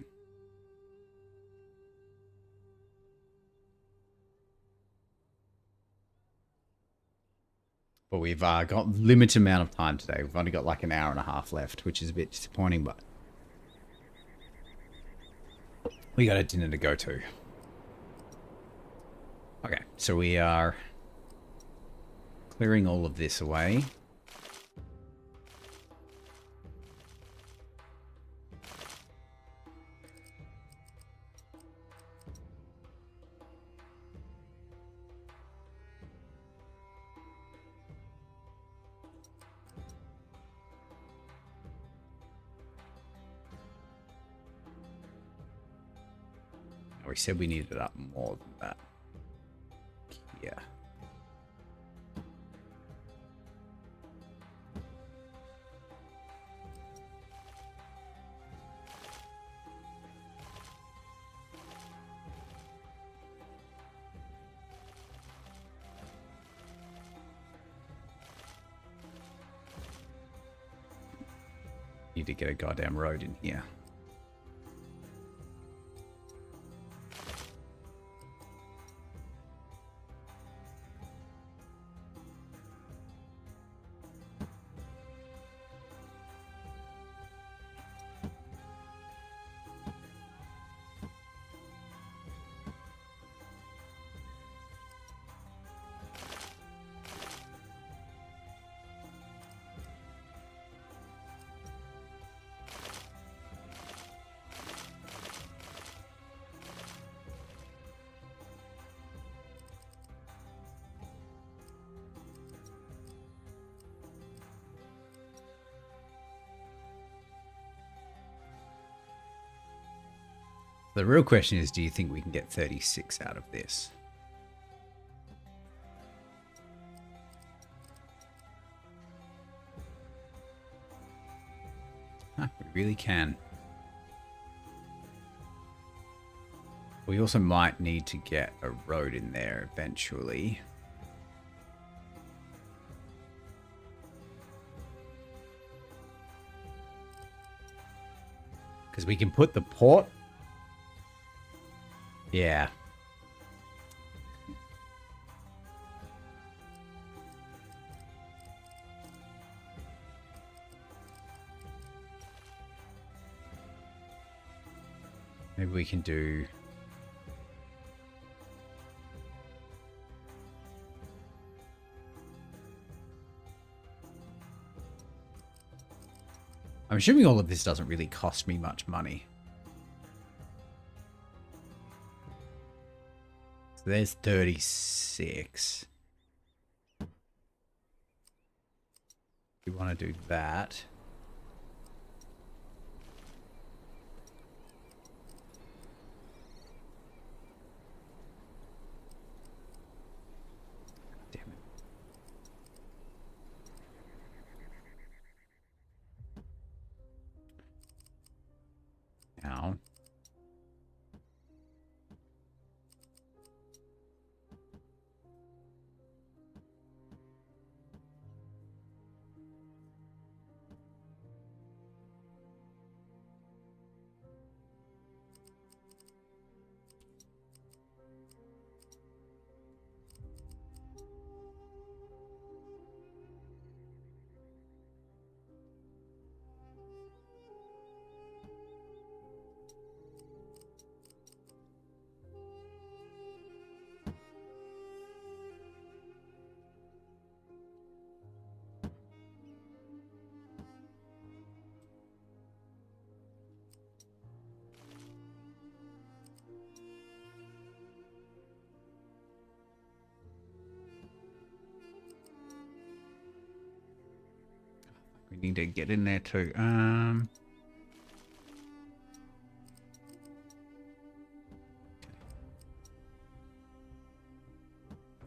But we've got limited amount of time today. We've only got like an hour and a half left, which is a bit disappointing, but we got a dinner to go to. Okay, so we are clearing all of this away. We said we needed up more than that. Yeah. Need to get a goddamn road in here. The real question is, do you think we can get 36 out of this? Huh, we really can. We also might need to get a road in there eventually. Because we can put the port. Yeah. Maybe we can do... I'm assuming all of this doesn't really cost me much money. So there's 36. We want to do that. Damn it. Now. We need to get in there too.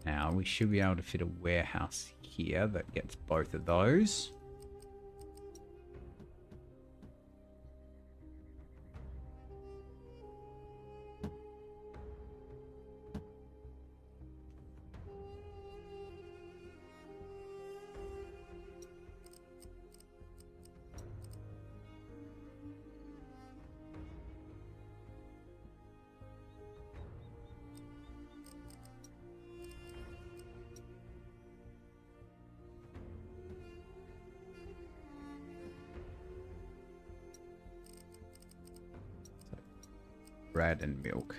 Now we should be able to fit a warehouse here that gets both of those. bread and milk.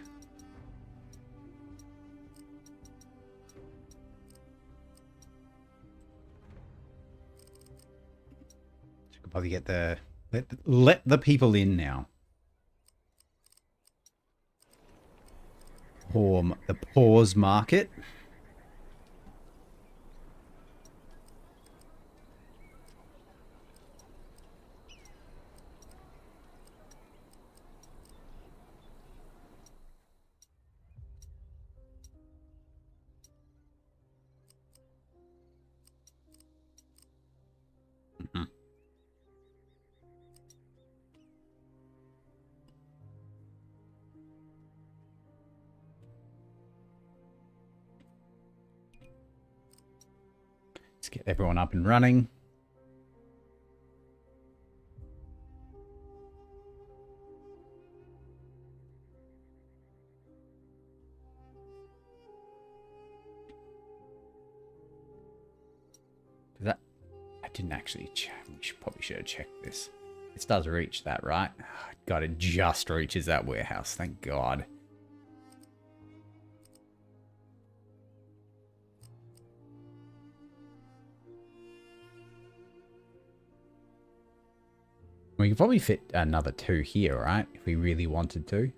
So I could probably get the let the people in now. The pause market. Mm-hmm. Let's get everyone up and running. That I didn't actually check. We probably should have checked this. This does reach that, right? God, it just reaches that warehouse. Thank God. We could probably fit another 2 here, right? If we really wanted to.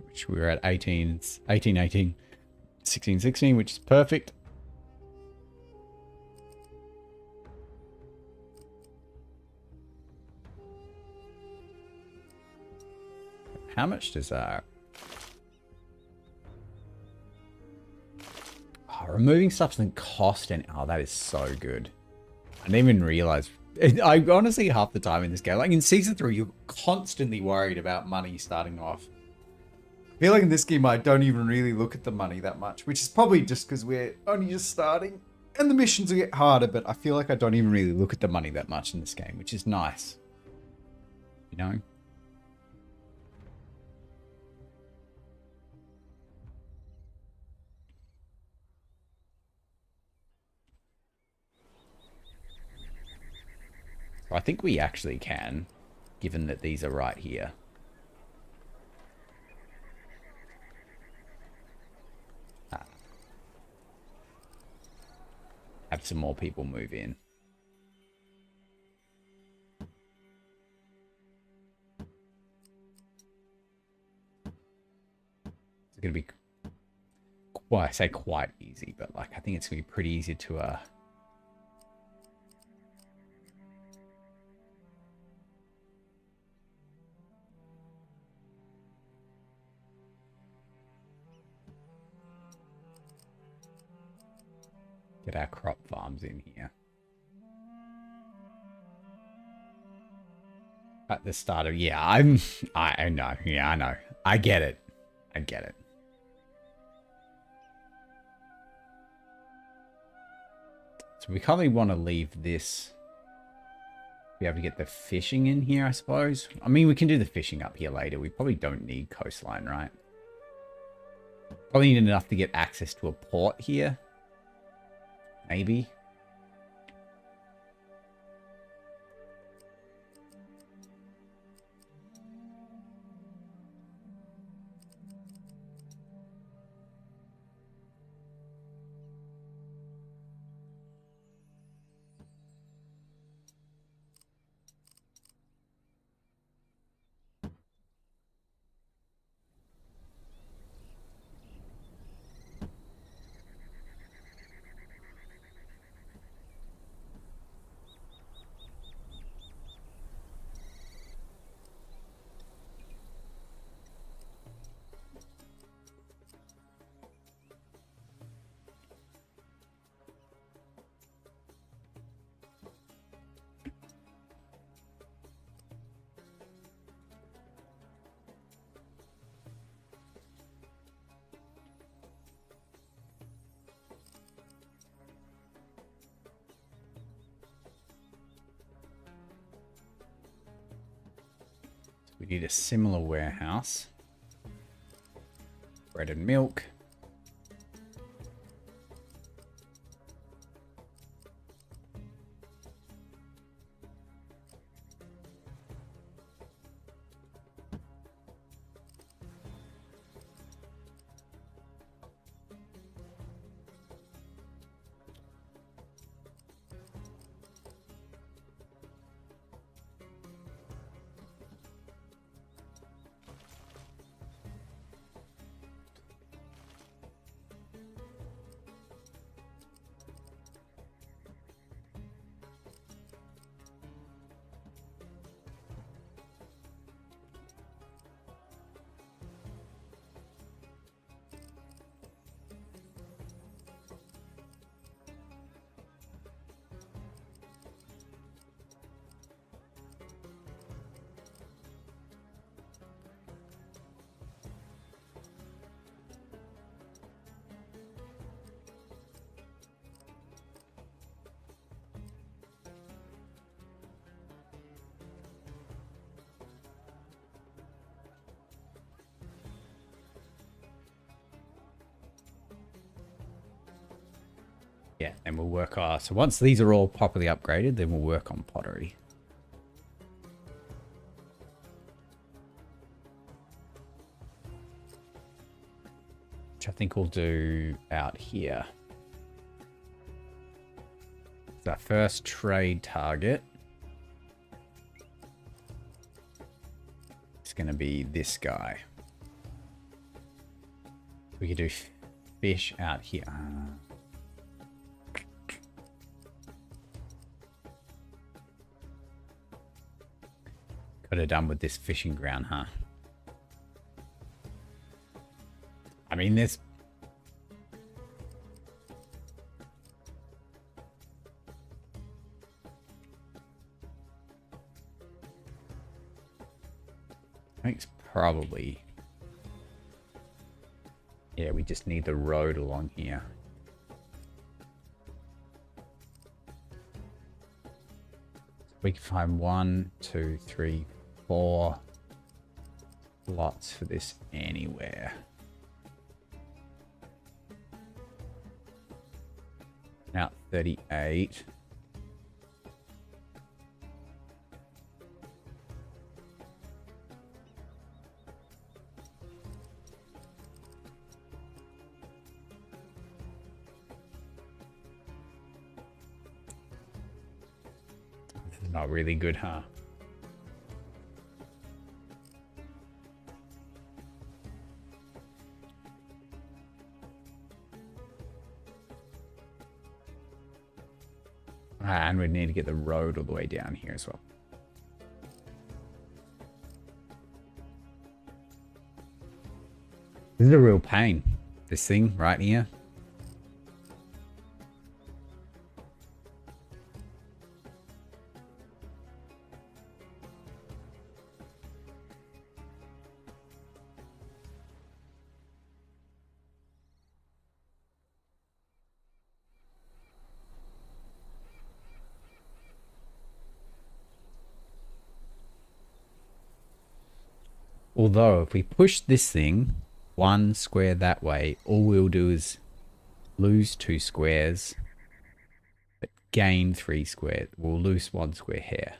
Which we were at 18, 18, 16, 16, which is perfect. How much does that? Oh, removing stuff doesn't cost any. Oh, that is so good. I didn't even realize. I honestly, half the time in this game, like in season 3, you're constantly worried about money starting off. I feel like in this game, I don't even really look at the money that much, which is probably just because we're only just starting and the missions will get harder, but I feel like I don't even really look at the money that much in this game, which is nice. You know? I think we actually can, given that these are right here. Have some more people move in. It's going to be, well, I say quite easy, but like I think it's going to be pretty easy to get our crop farms in here. At the start of, yeah, I know. Yeah, I know. I get it. I get it. So we probably want to leave this. Be able to get the fishing in here, I suppose. I mean, we can do the fishing up here later. We probably don't need coastline, right? Probably need enough to get access to a port here. Maybe. We need a similar warehouse. bread and milk. Yeah, and we'll work on... So once these are all properly upgraded, then we'll work on pottery. Which I think we'll do out here. That first trade target is going to be this guy. We could do fish out here. Could have done with this fishing ground, huh? I mean, there's... I think it's probably... Yeah, we just need the road along here. We can find 1, 2, 3, 4 lots for this anywhere. Now 38. This is not really good, huh? And we need to get the road all the way down here as well. This is a real pain, this thing right here. Although, if we push this thing 1 square that way, all we'll do is lose 2 squares, but gain 3 squares. We'll lose 1 square here.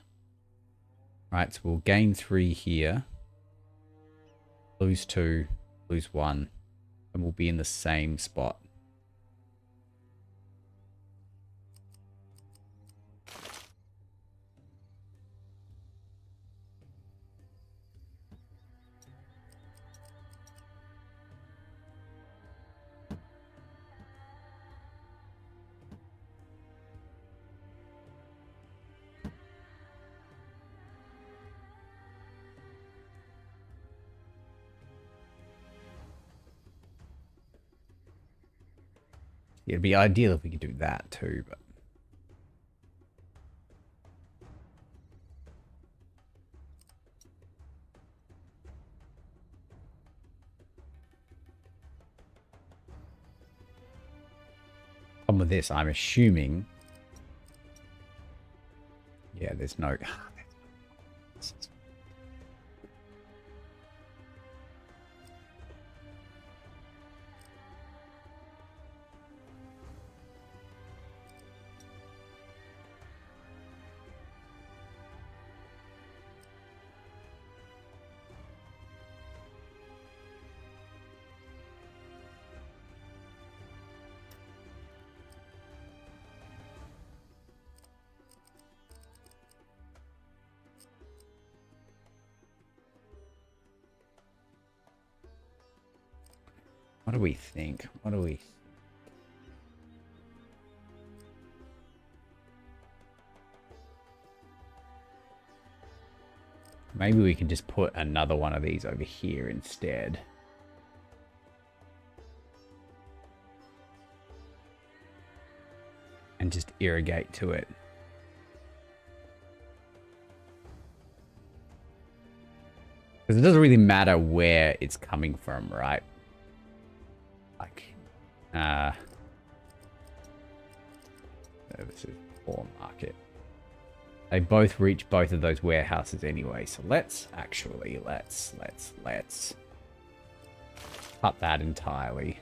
Right, so we'll gain 3 here, lose 2, lose 1, and we'll be in the same spot. It'd be ideal if we could do that too, but... Problem with this, I'm assuming... Yeah, there's no... What do we think? What do we... Maybe we can just put another one of these over here instead. And just irrigate to it. Because it doesn't really matter where it's coming from, right? Like, services or market. They both reach both of those warehouses anyway. So let's actually, let's cut that entirely.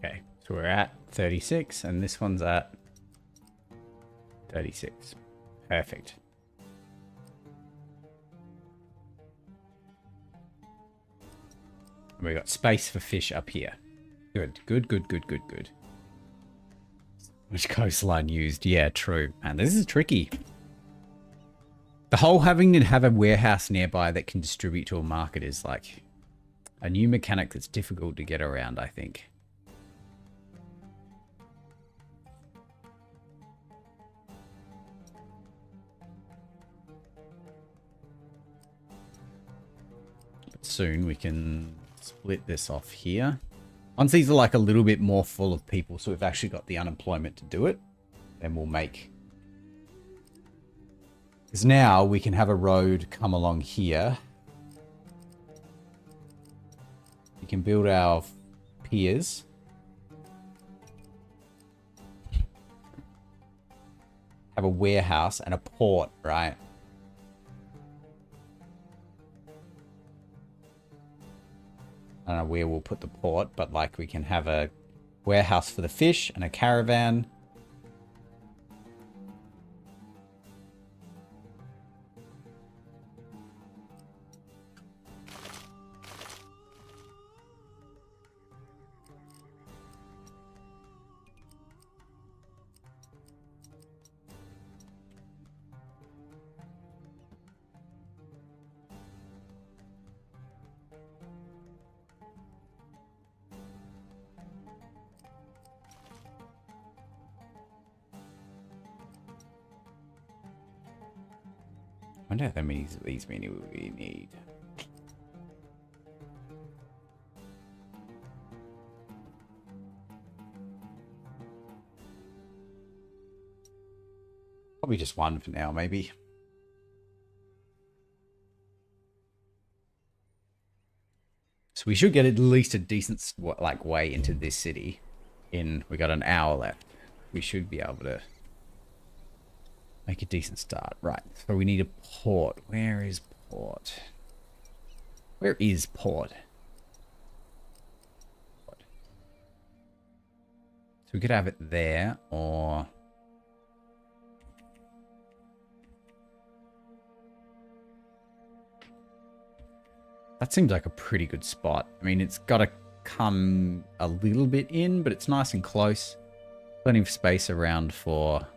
Okay, so we're at 36 and this one's at 36. Perfect. And we got space for fish up here. Good, good, good, good, good, good. Which coastline used? Yeah, true. Man, this is tricky. The whole having to have a warehouse nearby that can distribute to a market is like a new mechanic that's difficult to get around, I think. But soon we can split this off here. Once these are like a little bit more full of people, so we've actually got the unemployment to do it, then we'll make... Because now we can have a road come along here. We can build our piers. Have a warehouse and a port, right? I don't know where we'll put the port, but like we can have a warehouse for the fish and a caravan. I wonder how many of these many we need. Probably just one for now, maybe. So we should get at least a decent like way into this city. We got an hour left. We should be able to make a decent start. Right. So we need a port. Where is port? Where is port? So we could have it there, or... That seems like a pretty good spot. I mean, it's got to come a little bit in, but it's nice and close. Plenty of space around for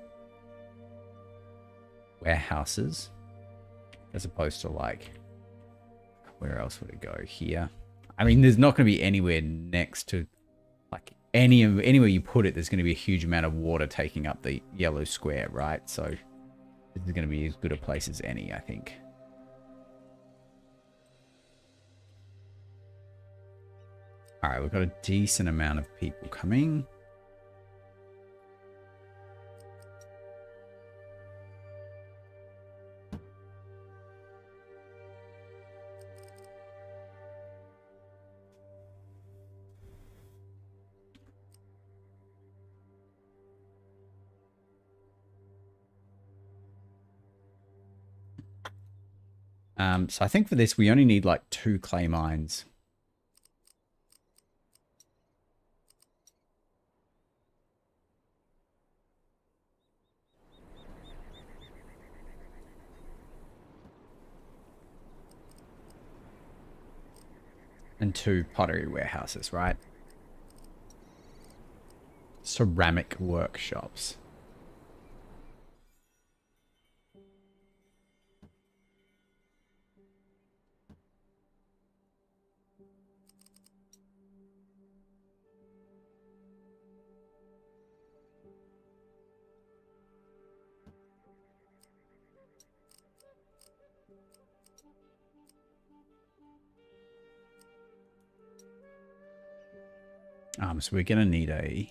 warehouses, as opposed to like, where else would it go? Here. I mean, there's not going to be anywhere next to, like, anywhere you put it, there's going to be a huge amount of water taking up the yellow square, right? So this is going to be as good a place as any, I think. All right, we've got a decent amount of people coming. So I think for this, we only need like 2 clay mines. And 2 pottery warehouses, right? Ceramic workshops. So we're going to need a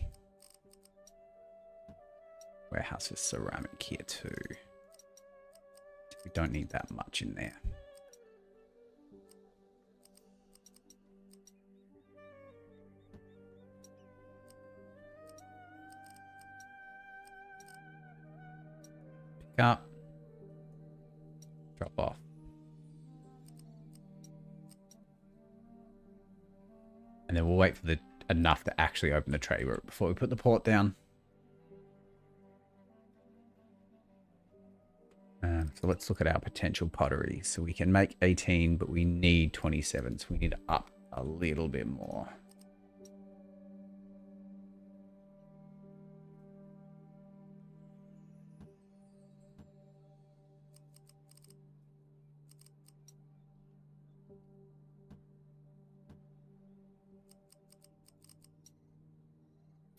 warehouse with ceramic here too. We don't need that much in there. Pick up. Drop off. And then we'll wait for the enough to actually open the tray before we put the port down. So let's look at our potential pottery. So we can make 18, but we need 27. So we need to up a little bit more.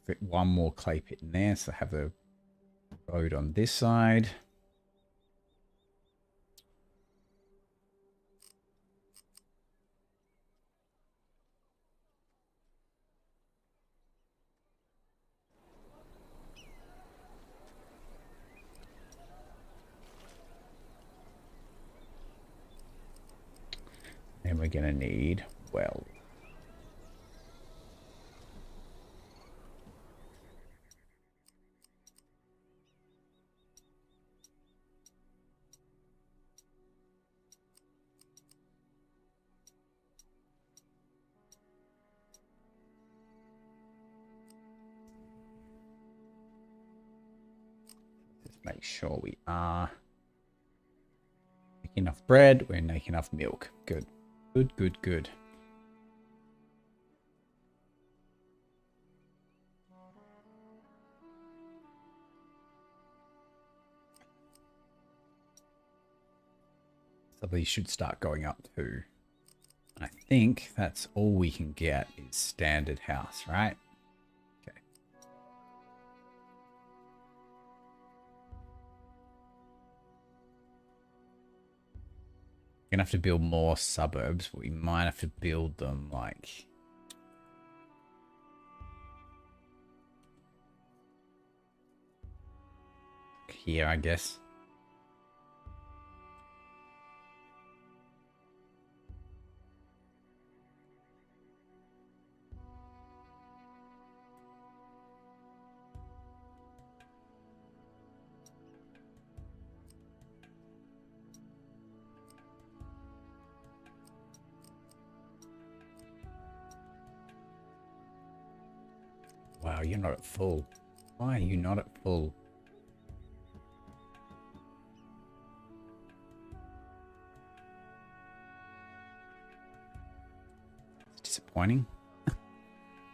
Fit one more clay pit in there, so have the road on this side. And we're going to need well. Make sure we are making enough bread, we're making enough milk. Good. Good, good, good. So these should start going up too. I think that's all we can get is standard house, right? Okay. We're gonna have to build more suburbs, but we might have to build them like here, I guess. Wow, you're not at full. Why are you not at full? Disappointing.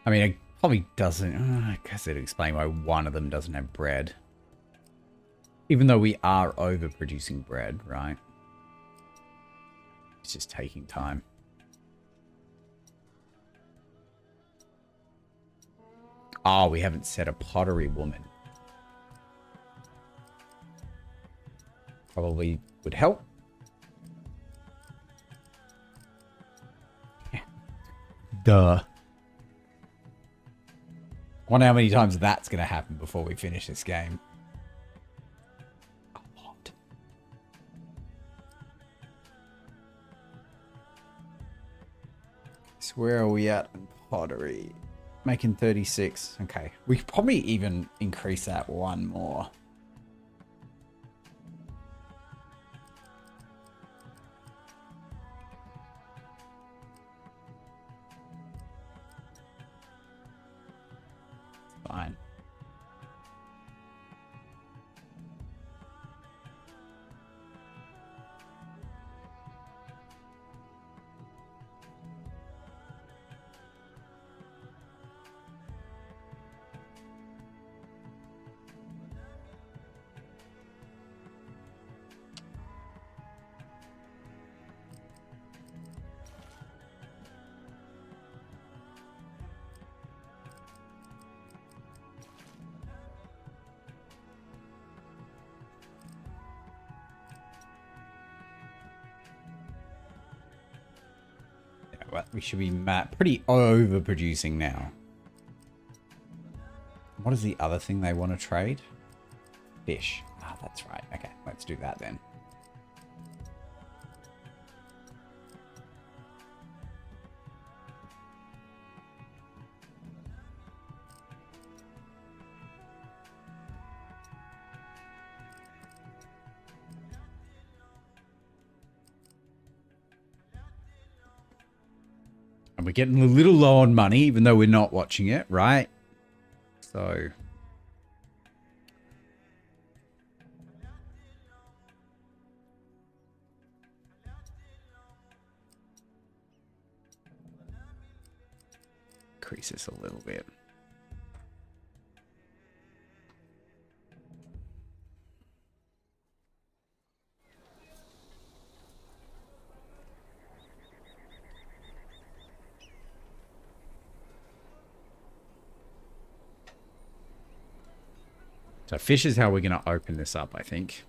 I mean, it probably doesn't. I guess it'd explain why one of them doesn't have bread. Even though we are overproducing bread, right? It's just taking time. Oh, we haven't set a pottery woman. Probably would help. Yeah. Duh. I wonder how many times that's going to happen before we finish this game. A lot. So where are we at in pottery? Making 36. Okay. We could probably even increase that one more. Fine. We should be pretty overproducing now. What is the other thing they want to trade? Fish. Ah, that's right. Okay, let's do that then. And we're getting a little low on money, even though we're not watching it, right? So... increase this a little bit. So fish is how we're going to open this up, I think.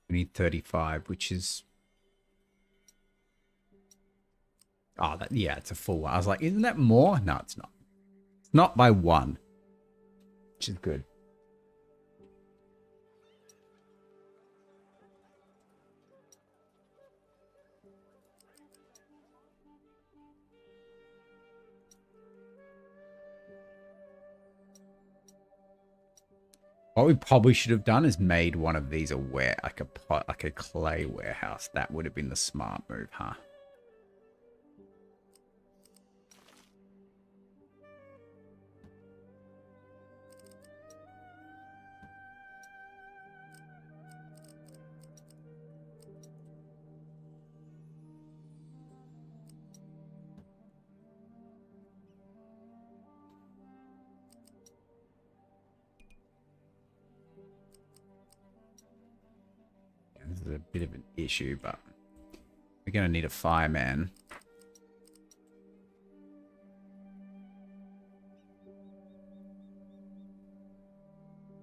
We need 35, which is... Oh, yeah, it's a full one. I was like, isn't that more? No, it's not. It's not by one, which is good. What we probably should have done is made one of these like a clay warehouse. That would have been the smart move, huh? This is a bit of an issue, but we're going to need a fireman.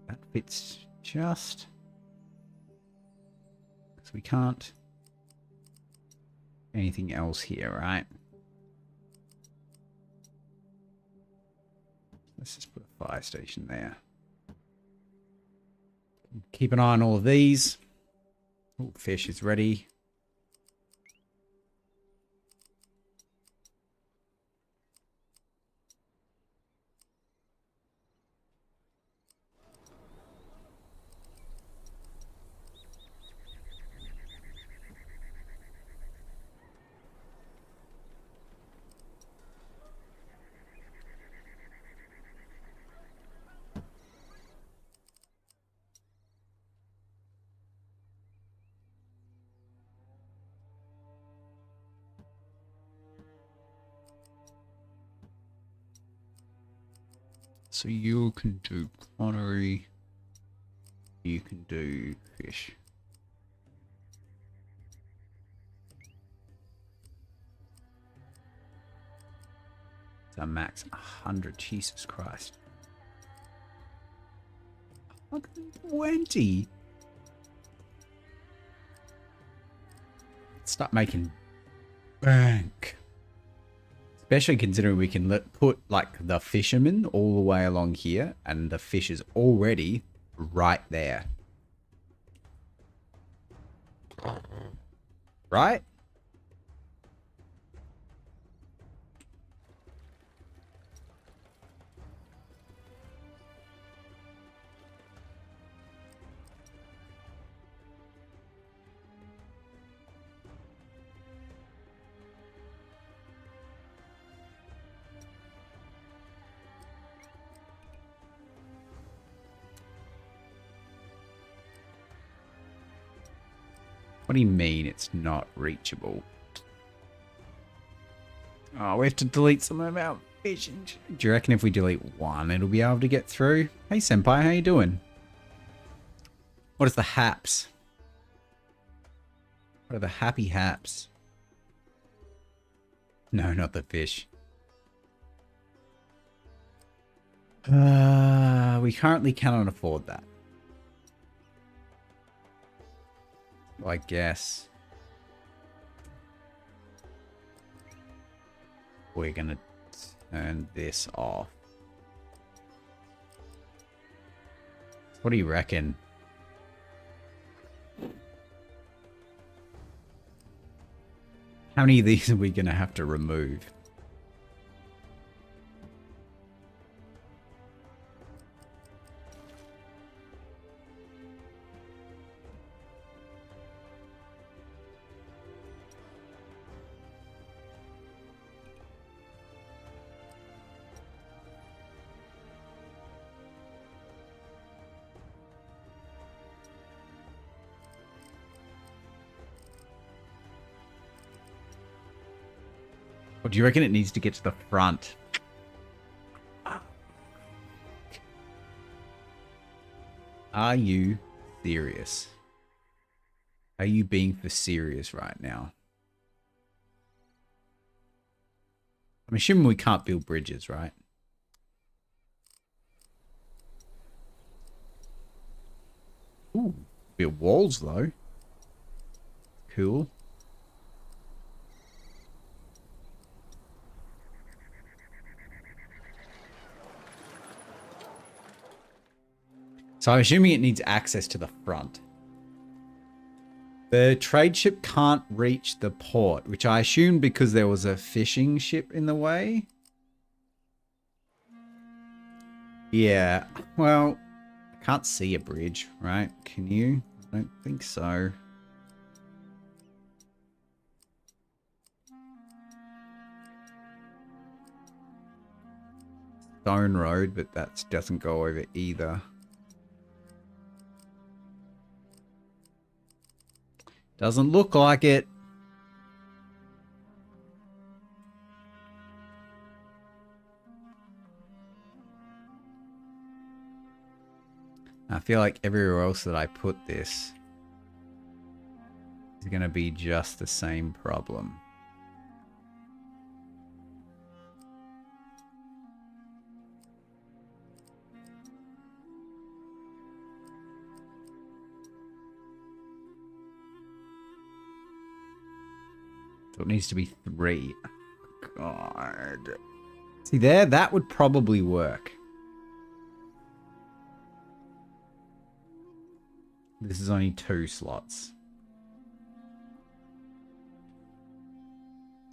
That fits just. Because we can't. Anything else here, right? Let's just put a fire station there. Keep an eye on all of these. Oh, fish is ready. So you can do pottery. You can do fish. So max 100. Jesus Christ. 120. Start making bank. Especially considering we can put like the fisherman all the way along here and the fish is already right there. Right? What do you mean it's not reachable? Oh, we have to delete some of our fishing. Do you reckon if we delete one, it'll be able to get through? Hey, Senpai, how you doing? What is the haps? What are the happy haps? No, not the fish. We currently cannot afford that. Well, I guess we're gonna turn this off. What do you reckon? How many of these are we gonna have to remove? Or do you reckon it needs to get to the front? Are you serious? Are you being for serious right now? I'm assuming we can't build bridges, right? Ooh, build walls though. Cool. So I'm assuming it needs access to the front. The trade ship can't reach the port, which I assumed because there was a fishing ship in the way. Yeah, well, I can't see a bridge, right? Can you? I don't think so. Stone road, but that doesn't go over either. Doesn't look like it. I feel like everywhere else that I put this is going to be just the same problem. So it needs to be 3. God. See there? That would probably work. This is only 2 slots.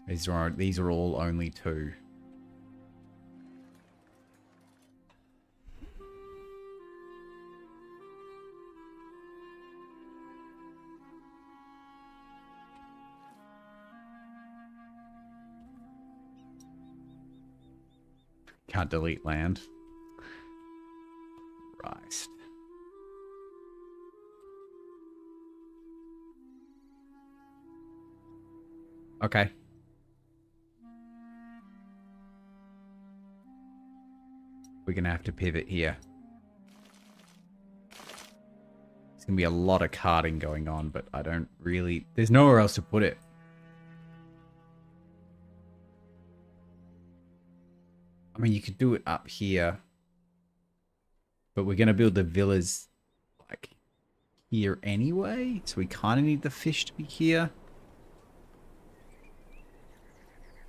These are all only 2. Can't delete land. Christ. Okay. We're going to have to pivot here. There's going to be a lot of carting going on, but I don't really... There's nowhere else to put it. I mean, you could do it up here. But we're going to build the villas, like, here anyway. So we kind of need the fish to be here.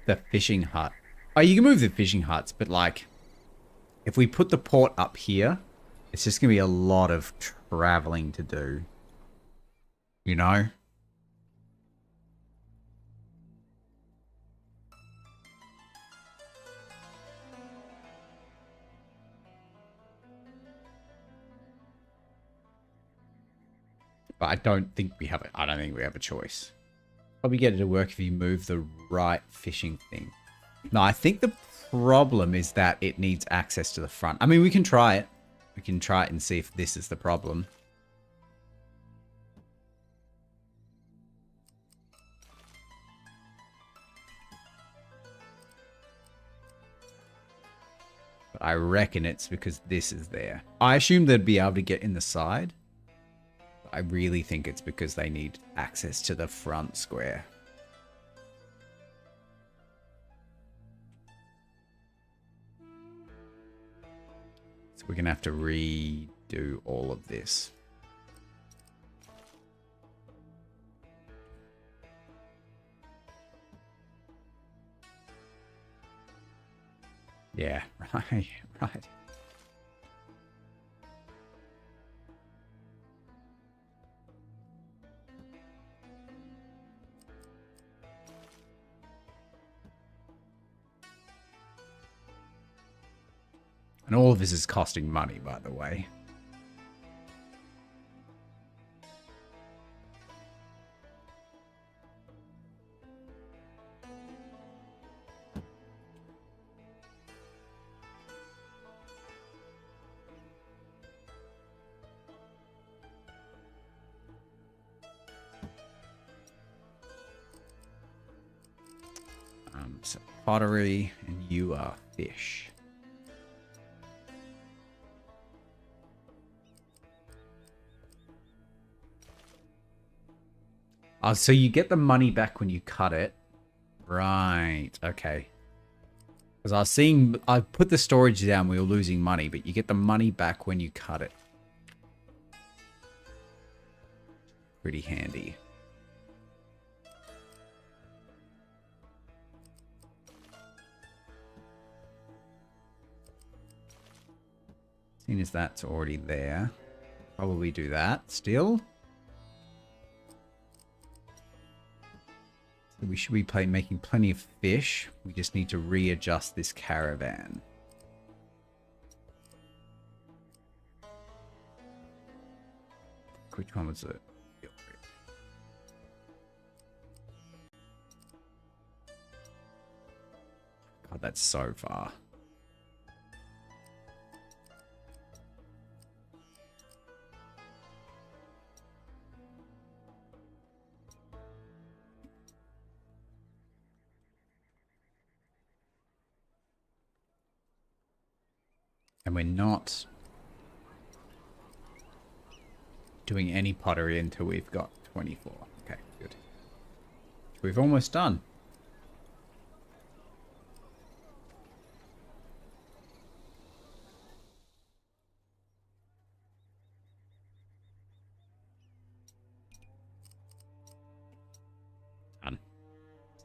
The fishing hut. Oh, you can move the fishing huts, but, like, if we put the port up here, it's just going to be a lot of traveling to do. You know? But I don't think we have it. I don't think we have a choice. Probably get it to work if you move the right fishing thing. No, I think the problem is that it needs access to the front. I mean, we can try it. We can try it and see if this is the problem. But I reckon it's because this is there. I assume they'd be able to get in the side. But I really think it's because they need access to the front square. So we're going to have to redo all of this. Yeah, right, right. And all of this is costing money, by the way. So pottery, and you are fish. Oh, so you get the money back when you cut it. Right, okay. Because I was seeing, I put the storage down, we were losing money, but you get the money back when you cut it. Pretty handy. Seeing as that's already there, probably do that still. So we should be making plenty of fish. We just need to readjust this caravan. Which one was it? God, that's so far. And we're not doing any pottery until we've got 24. Okay, good. We've almost done. Done.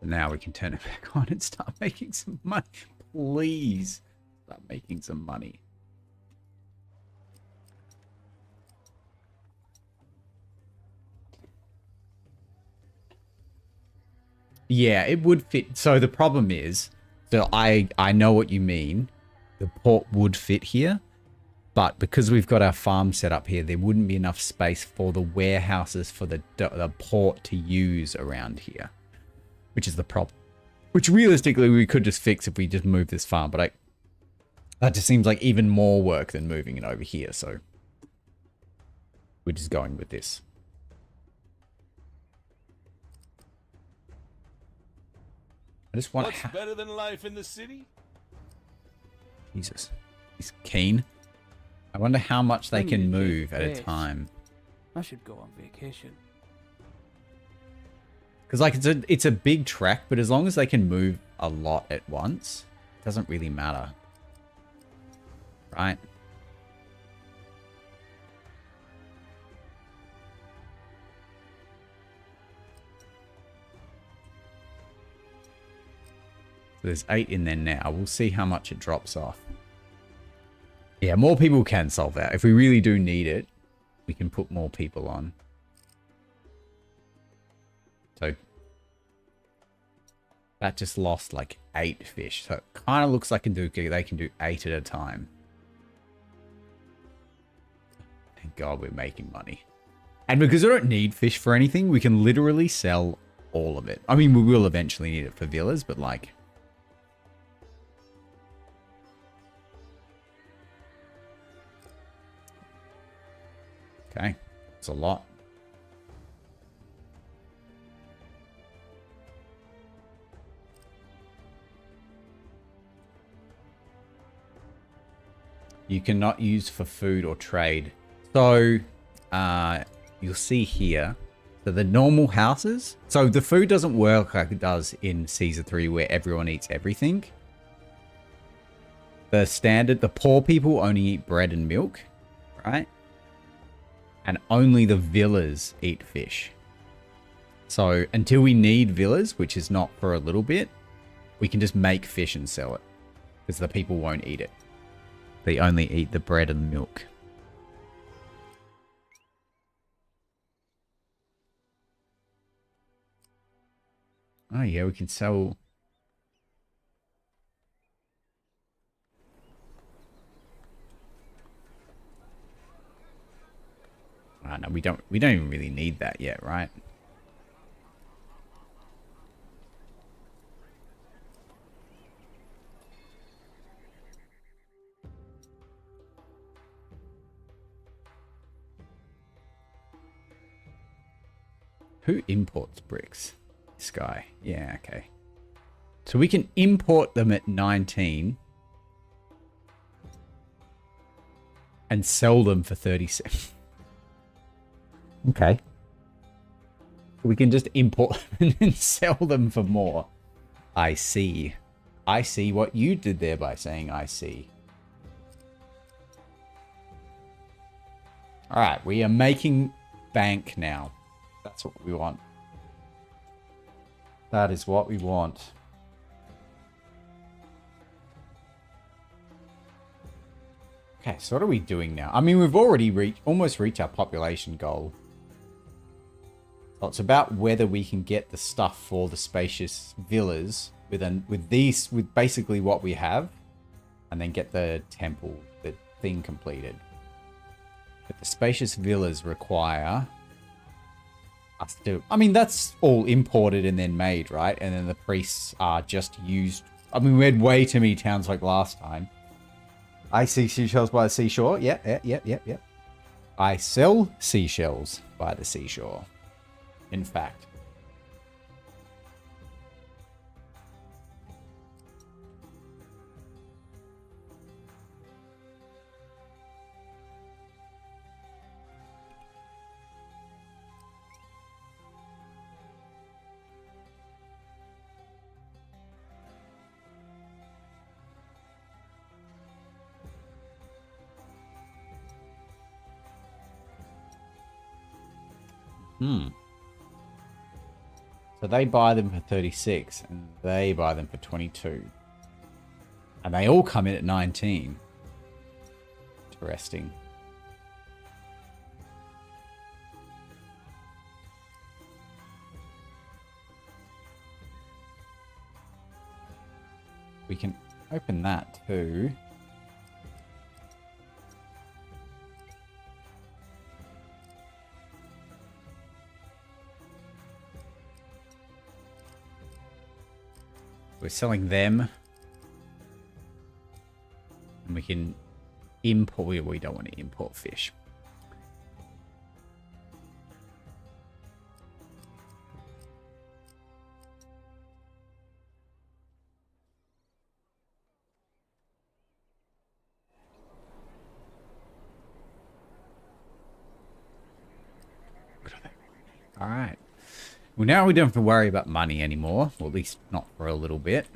So now we can turn it back on and start making some money. Please start making some money. Yeah, it would fit. So the problem is, so I know what you mean. The port would fit here, but because we've got our farm set up here, there wouldn't be enough space for the warehouses for the port to use around here, which is the problem. Which realistically we could just fix if we just move this farm, but that just seems like even more work than moving it over here. So we're just going with this. I just want... What's better than life in the city? Jesus. He's keen. I wonder how much they Send me can to move at a Jake's time. I should go on vacation. Because like it's a big trek, but as long as they can move a lot at once, it doesn't really matter. Right? There's 8 in there now. We'll see how much it drops off. Yeah, more people can solve that. If we really do need it, we can put more people on. So that just lost like 8 fish. So it kind of looks like they can do 8 at a time. Thank God we're making money. And because we don't need fish for anything, we can literally sell all of it. I mean, we will eventually need it for villas, but like... Okay, it's a lot. You cannot use for food or trade. So, you'll see here, so the normal houses, so the food doesn't work like it does in Caesar 3 where everyone eats everything. The standard, the poor people only eat bread and milk, right? And only the villas eat fish. So until we need villas, which is not for a little bit, we can just make fish and sell it because the people won't eat it. They only eat the bread and milk. Oh yeah, we can sell... Oh, no, we don't even really need that yet, right? Who imports bricks? This guy. Yeah, okay. So we can import them at 19 and sell them for 37. Okay. We can just import them and sell them for more. I see. I see what you did there by saying I see. All right, we are making bank now. That's what we want. That is what we want. Okay, so what are we doing now? I mean, we've already almost reached our population goal. So it's about whether we can get the stuff for the spacious villas with basically what we have, and then get the temple, the thing completed. But the spacious villas require us to... I mean, that's all imported and then made, right? And then the priests are just used... I mean, we had way too many towns like last time. I see seashells by the seashore. Yep. I sell seashells by the seashore. In fact. So they buy them for 36 and they buy them for 22. And they all come in at 19. Interesting. We can open that too. We're selling them. And we can import... We don't want to import fish. Alright. Well, now we don't have to worry about money anymore. Or at least not for a little bit.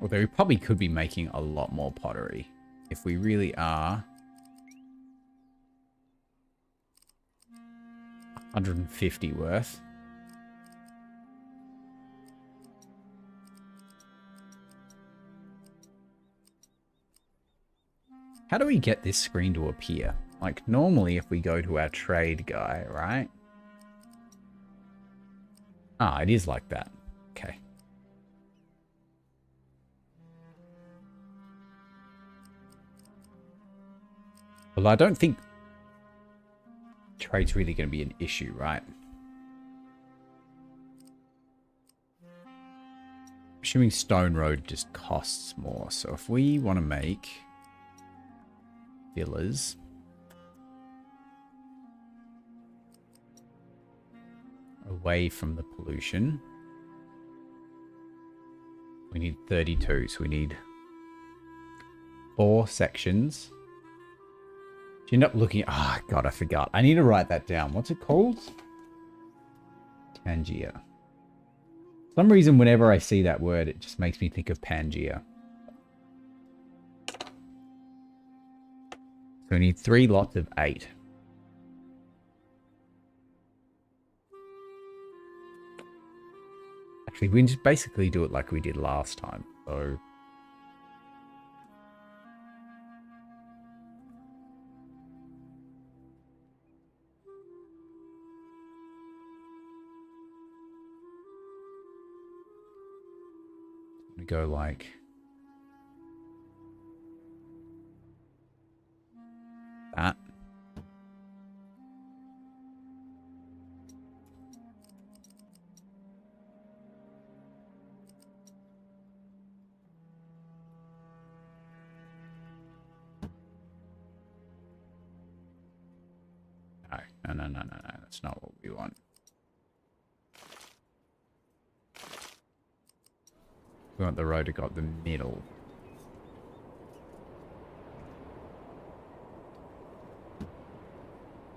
Although we probably could be making a lot more pottery. If we really are. 150 worth. How do we get this screen to appear? Like, normally if we go to our trade guy, right? Ah, it is like that. Okay. Well, I don't think trade's really going to be an issue, right? Assuming Stone Road just costs more. So if we want to make villas, away from the pollution, we need 32. So we need 4 sections. Do you end up looking at... Oh, God, I forgot. I need to write that down. What's it called? Tangier. For some reason, whenever I see that word, it just makes me think of Pangaea. So we need 3 lots of 8. Actually, we just basically do it like we did last time. So... we go like that. No. That's not what we want. We want the road to go up the middle.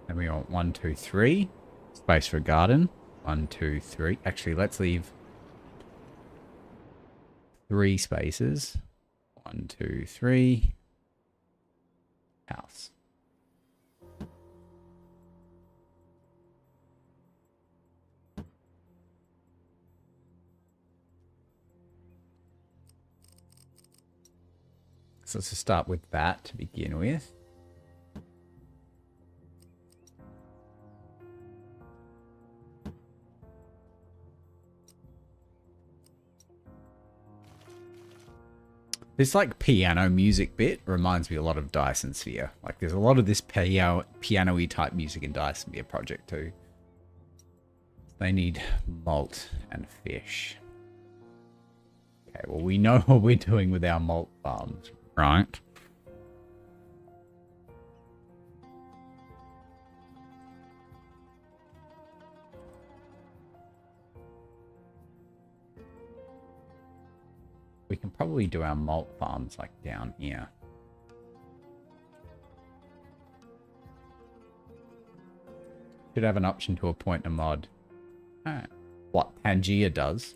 Then we want 1, 2, 3. Space for a garden. 1, 2, 3. Actually, let's leave 3 spaces. 1, 2, 3. House. So let's just start with that to begin with. This like piano music bit reminds me a lot of Dyson Sphere. Like there's a lot of this piano-y type music in Dyson Sphere project too. They need malt and fish. Okay, well we know what we're doing with our malt farms, right? We can probably do our malt farms like down here. Should have an option to appoint a mod. What Pangaea does.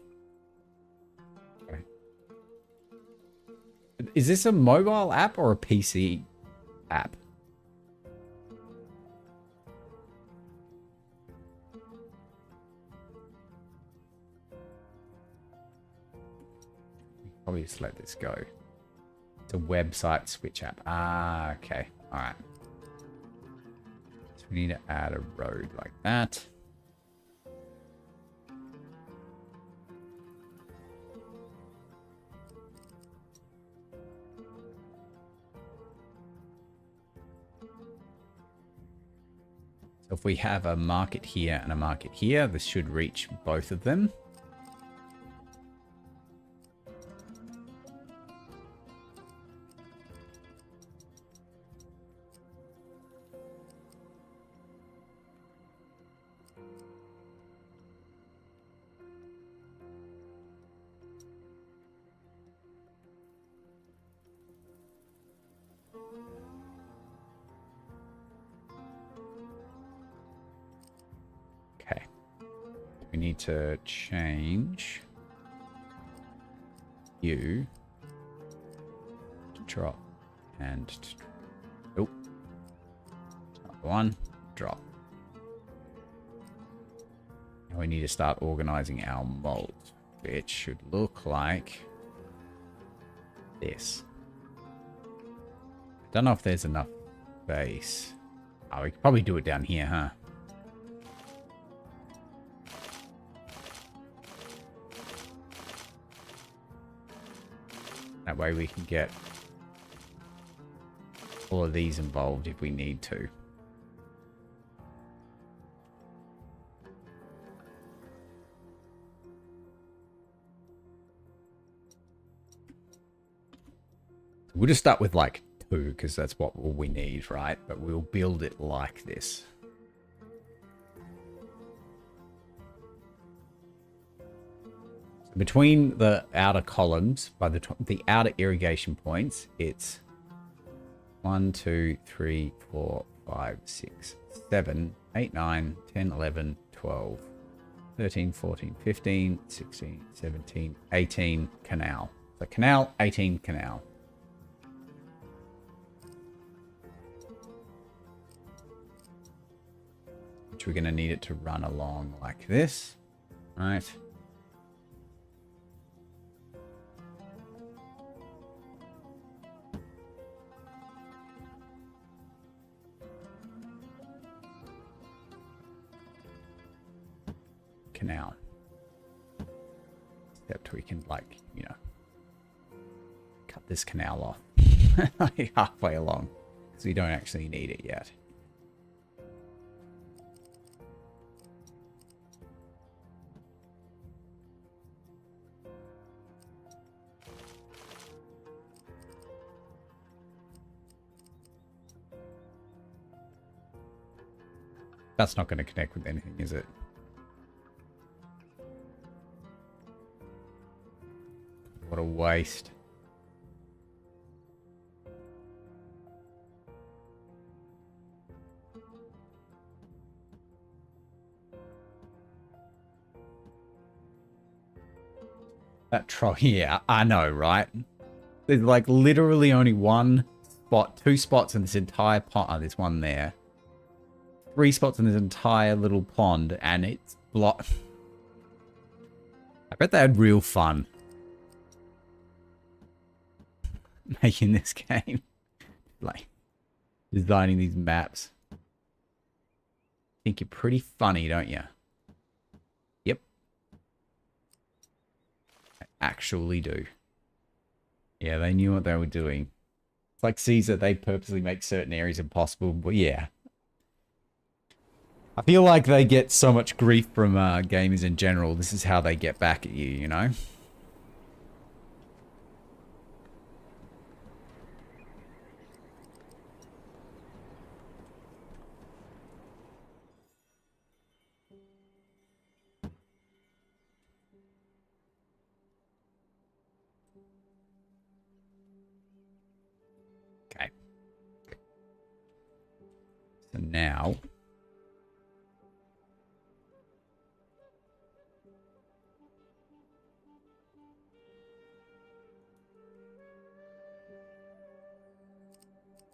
Okay. Is this a mobile app or a PC app? Probably just let this go. It's a website switch app. Ah, okay. All right. So we need to add a road like that. So if we have a market here and a market here, this should reach both of them. need to change you to drop and oh, one drop. Now we need to start organizing our mold, which should look like this. Don't know if there's enough space. Oh, we could probably do it down here, huh? That way we can get all of these involved if we need to. We'll just start with like 2 because that's what we need, right? But we'll build it like this. Between the outer columns, by the outer irrigation points, it's 1, 2, 3, 4, 5, 6, 7, 8, 9, 10, 11, 12, 13, 14, 15, 16, 17, 18 canal. So canal, 18 canal. Which we're going to need it to run along like this, right? Canal. Except we can, like, you know, cut this canal off like halfway along because we don't actually need it yet. That's not going to connect with anything, is it? What a waste. That troll, yeah, I know, right? There's like literally only one spot, 2 spots in this entire pond. Oh, there's one there. 3 spots in this entire little pond, and it's blocked. I bet they had real fun making this game. Like, designing these maps. Think you're pretty funny, don't you? Yep. I actually do. Yeah, they knew what they were doing. It's like Caesar, they purposely make certain areas impossible, but yeah. I feel like they get so much grief from gamers in general. This is how they get back at you, you know? Okay. So now...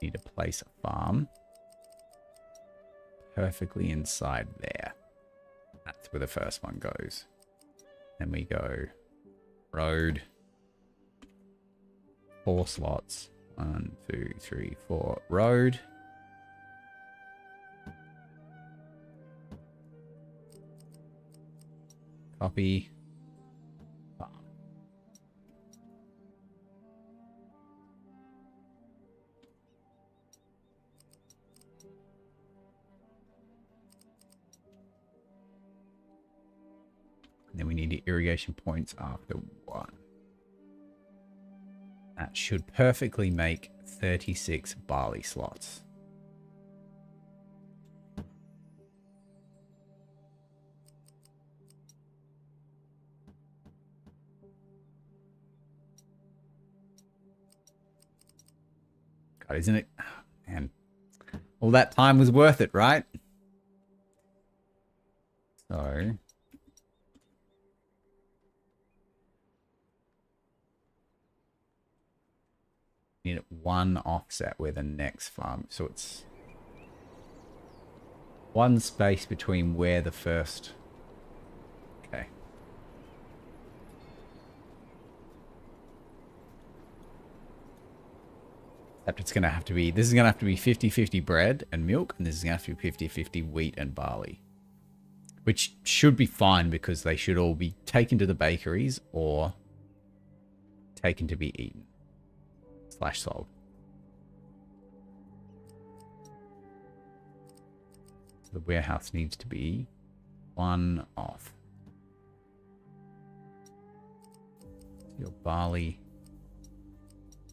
need to place a farm perfectly inside there. That's where the first one goes. Then we go road, 4 slots. 1, 2, 3, 4, road. Copy. Farm. And then we need the irrigation points after 1. That should perfectly make 36 barley slots. God, isn't it? Man, all that time was worth it, right? So, Need one offset where the next farm. So it's one space between where the first. Okay. Except it's going to have to be, this is going to have to be 50-50 bread and milk, and this is going to have to be 50-50 wheat and barley. Which should be fine because they should all be taken to the bakeries or taken to be eaten. / sold. So the warehouse needs to be one off. Your barley.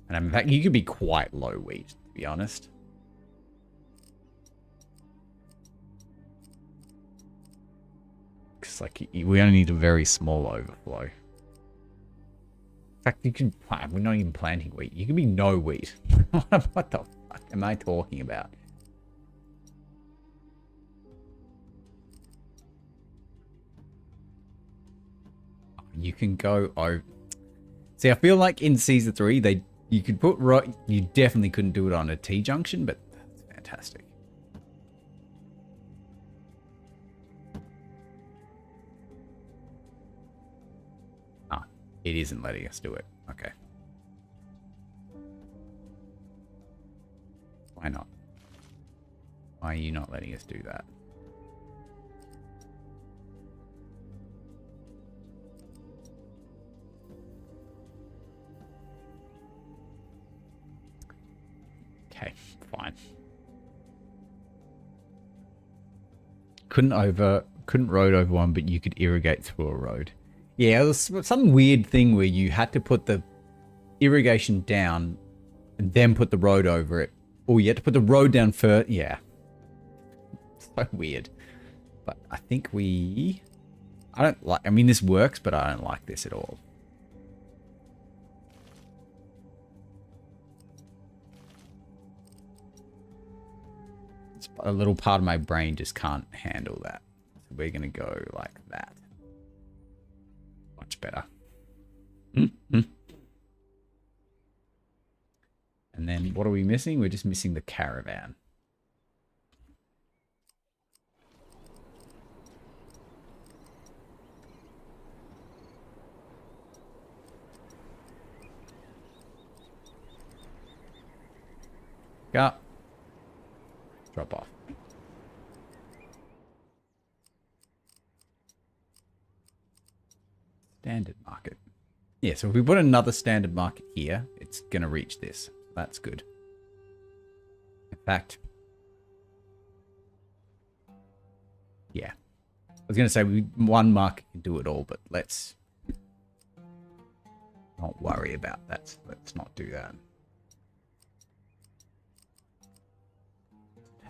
And in fact, you could be quite low wheat, to be honest. Because like we only need a very small overflow. In fact, you can. We're not even planting wheat. You can be no wheat. What the fuck am I talking about? You can go. Oh, see, I feel like in season 3, you could put right. You definitely couldn't do it on a T junction, but that's fantastic. It isn't letting us do it. Okay. Why not? Why are you not letting us do that? Okay, fine. Couldn't road over one, but you could irrigate through a road. Yeah, it was some weird thing where you had to put the irrigation down and then put the road over it. Or you had to put the road down first. Yeah. So weird. But I think I don't like, I mean, this works, but I don't like this at all. It's a little part of my brain just can't handle that. So we're going to go like that. Much better. Mm-hmm. And then what are we missing? We're just missing the caravan. Go. Drop off. Standard market. Yeah, so if we put another standard market here, it's going to reach this. That's good. In fact, yeah. I was going to say one market can do it all, but let's not worry about that. Let's not do that.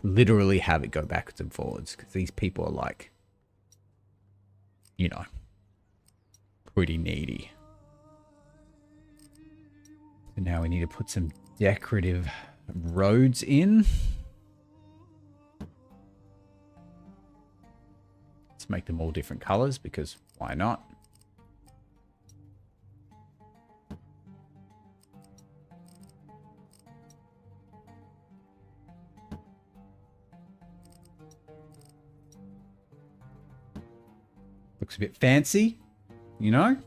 Literally have it go backwards and forwards because these people are like, you know, pretty needy. So now we need to put some decorative roads in. Let's make them all different colors because why not? Looks a bit fancy, you know?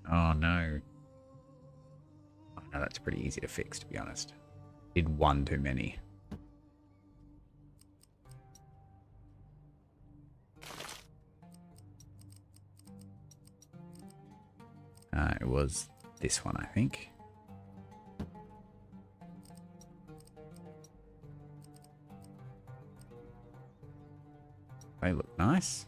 Oh no. Oh no, that's pretty easy to fix, to be honest. Did one too many. It was this one, I think. They look nice.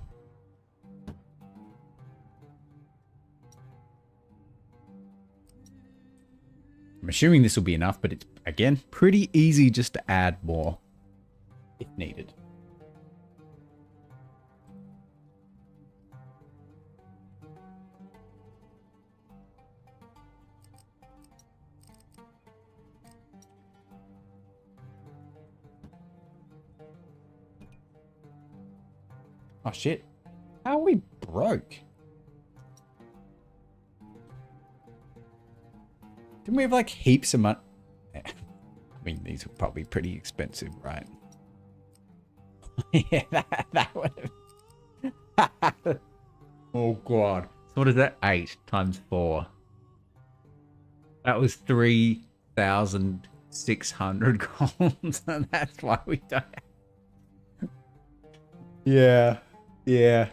I'm assuming this will be enough, but it's, again, pretty easy just to add more if needed. Oh, shit. How are we broke? Didn't we have, like, heaps of money? I mean, these are probably pretty expensive, right? Yeah, that would have... Oh, God. So what is that? 8 times 4. That was 3,600 columns, and that's why we don't... Yeah. Yeah.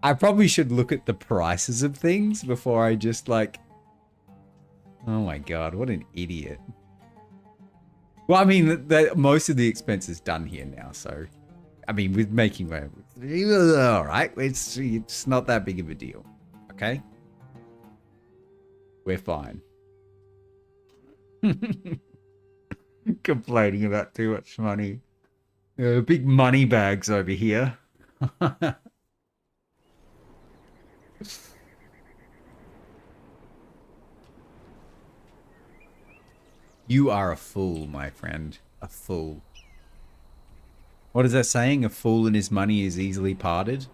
I probably should look at the prices of things before I just, like... Oh, my God. What an idiot. Well, I mean, most of the expense is done here now, so... I mean, with making... Alright, it's not that big of a deal. Okay? We're fine. Complaining about too much money. Big money bags over here. You are a fool, my friend. A fool. What is that saying? A fool and his money is easily parted?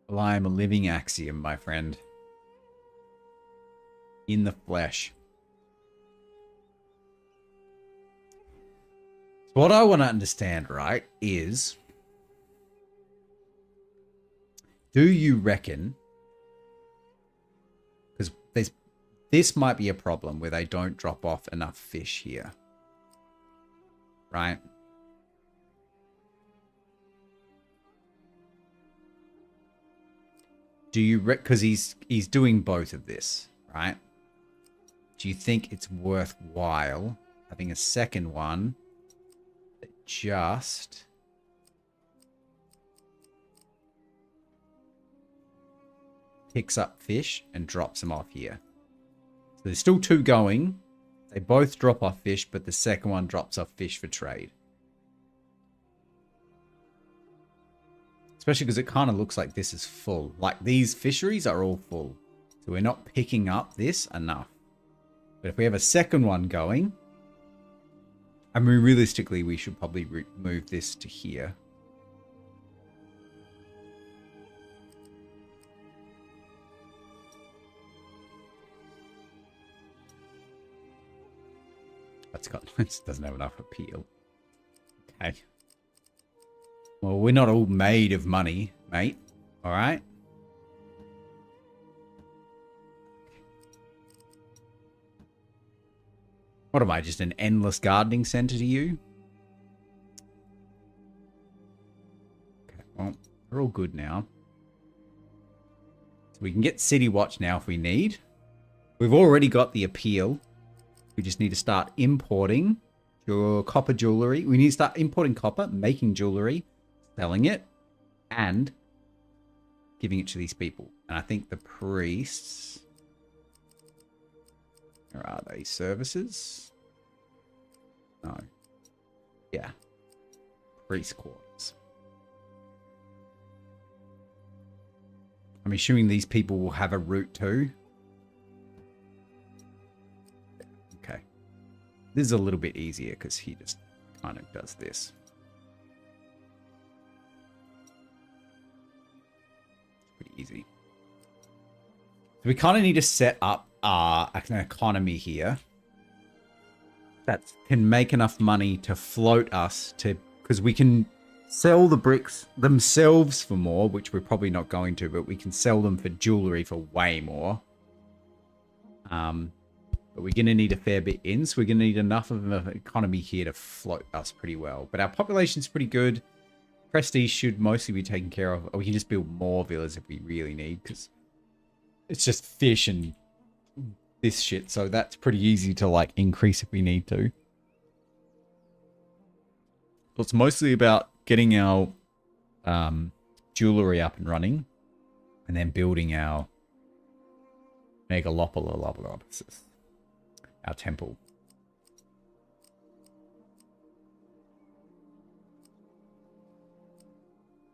Well, I am a living axiom, my friend. In the flesh. So what I want to understand, right, is... Do you reckon... Because this might be a problem where they don't drop off enough fish here. Right? Do you... Because he's doing both of this, right? Do you think it's worthwhile having a second one that just picks up fish and drops them off here? So there's still 2 going. They both drop off fish, but the second one drops off fish for trade. Especially because it kind of looks like this is full. Like these fisheries are all full. So we're not picking up this enough. But if we have a second one going, I mean, realistically, we should probably move this to here. It doesn't have enough appeal. Okay. Well, we're not all made of money, mate. All right. What am I, just an endless gardening center to you? Okay, well, we're all good now. So we can get City Watch now if we need. We've already got the appeal. We just need to start importing your copper jewelry. We need to start importing copper, making jewelry, selling it, and giving it to these people. And I think the priests... Where are they? Services? No. Yeah. Priest quarters. I'm assuming these people will have a route too. Okay. This is a little bit easier because he just kind of does this. Pretty easy. So we kind of need to set up an economy here that can make enough money to float us to, because we can sell the bricks themselves for more, which we're probably not going to, but we can sell them for jewelry for way more. But we're going to need a fair bit in, so we're going to need enough of an economy here to float us pretty well. But our population's pretty good. Prestige should mostly be taken care of. Or we can just build more villas if we really need, because it's just fish and this shit, so that's pretty easy to like increase if we need to. So it's mostly about getting our jewelry up and running, and then building our Megalopolis, our temple.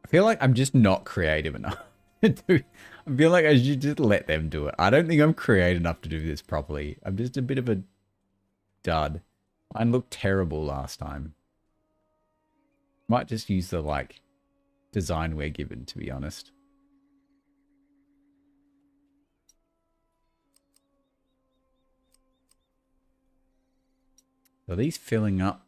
I feel like I'm just not creative enough to do. I feel like I should just let them do it. I don't think I'm creative enough to do this properly. I'm just a bit of a dud. Mine looked terrible last time. Might just use the, like, design we're given, to be honest. So are these filling up?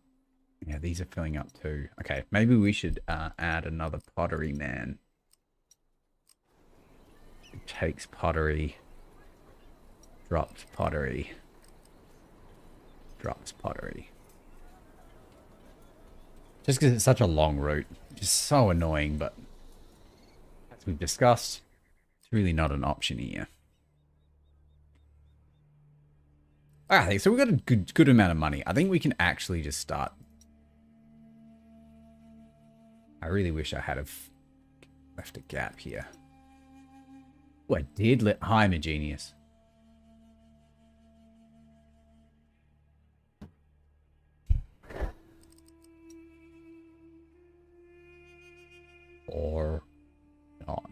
Yeah, these are filling up too. Okay, maybe we should add another Pottery Man. It takes pottery, drops pottery, drops pottery. Just because it's such a long route. Just so annoying, but as we've discussed, it's really not an option here. I think so. We've got a good amount of money. I think we can actually just start. I really wish I had left a gap here. Oh, I did let. Hi, I'm a genius. Or not.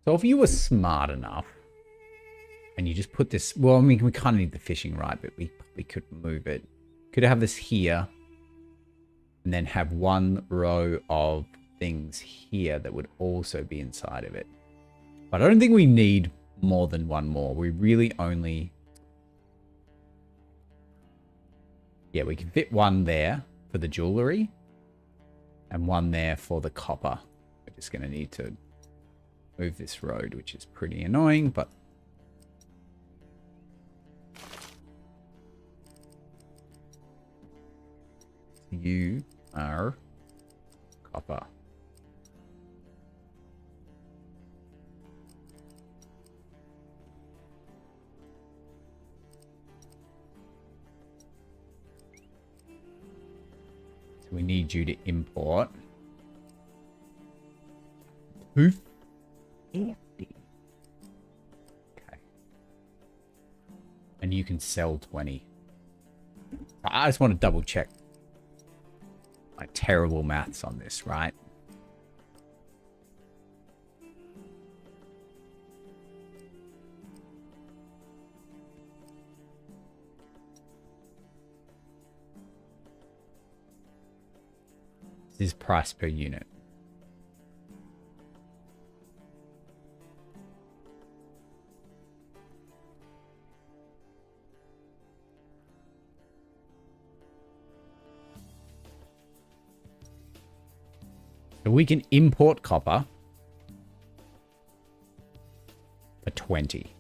So if you were smart enough and you just put this, well, I mean, we kind of need the fishing right, but we could move it. Could have this here and then have one row of things here that would also be inside of it. But I don't think we need more than one more. We really only... Yeah, we can fit one there for the jewelry and one there for the copper. We're just going to need to move this road, which is pretty annoying, but... You are copper. So we need you to import 250. Okay. And you can sell 20. I just want to double check my terrible maths on this, right? This is price per unit. So we can import copper for 20.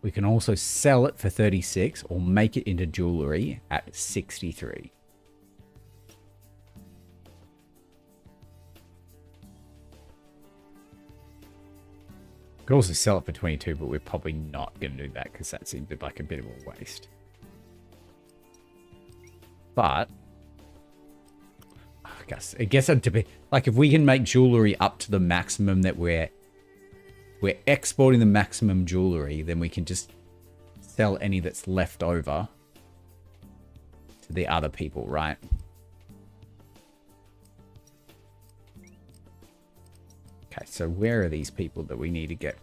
We can also sell it for 36 or make it into jewelry at 63. We could also sell it for 22, but we're probably not going to do that because that seems like a bit of a waste. But I guess it'd be like if we can make jewelry up to the maximum that we're exporting the maximum jewelry, then we can just sell any that's left over to the other people, right? Okay, so where are these people that we need to get?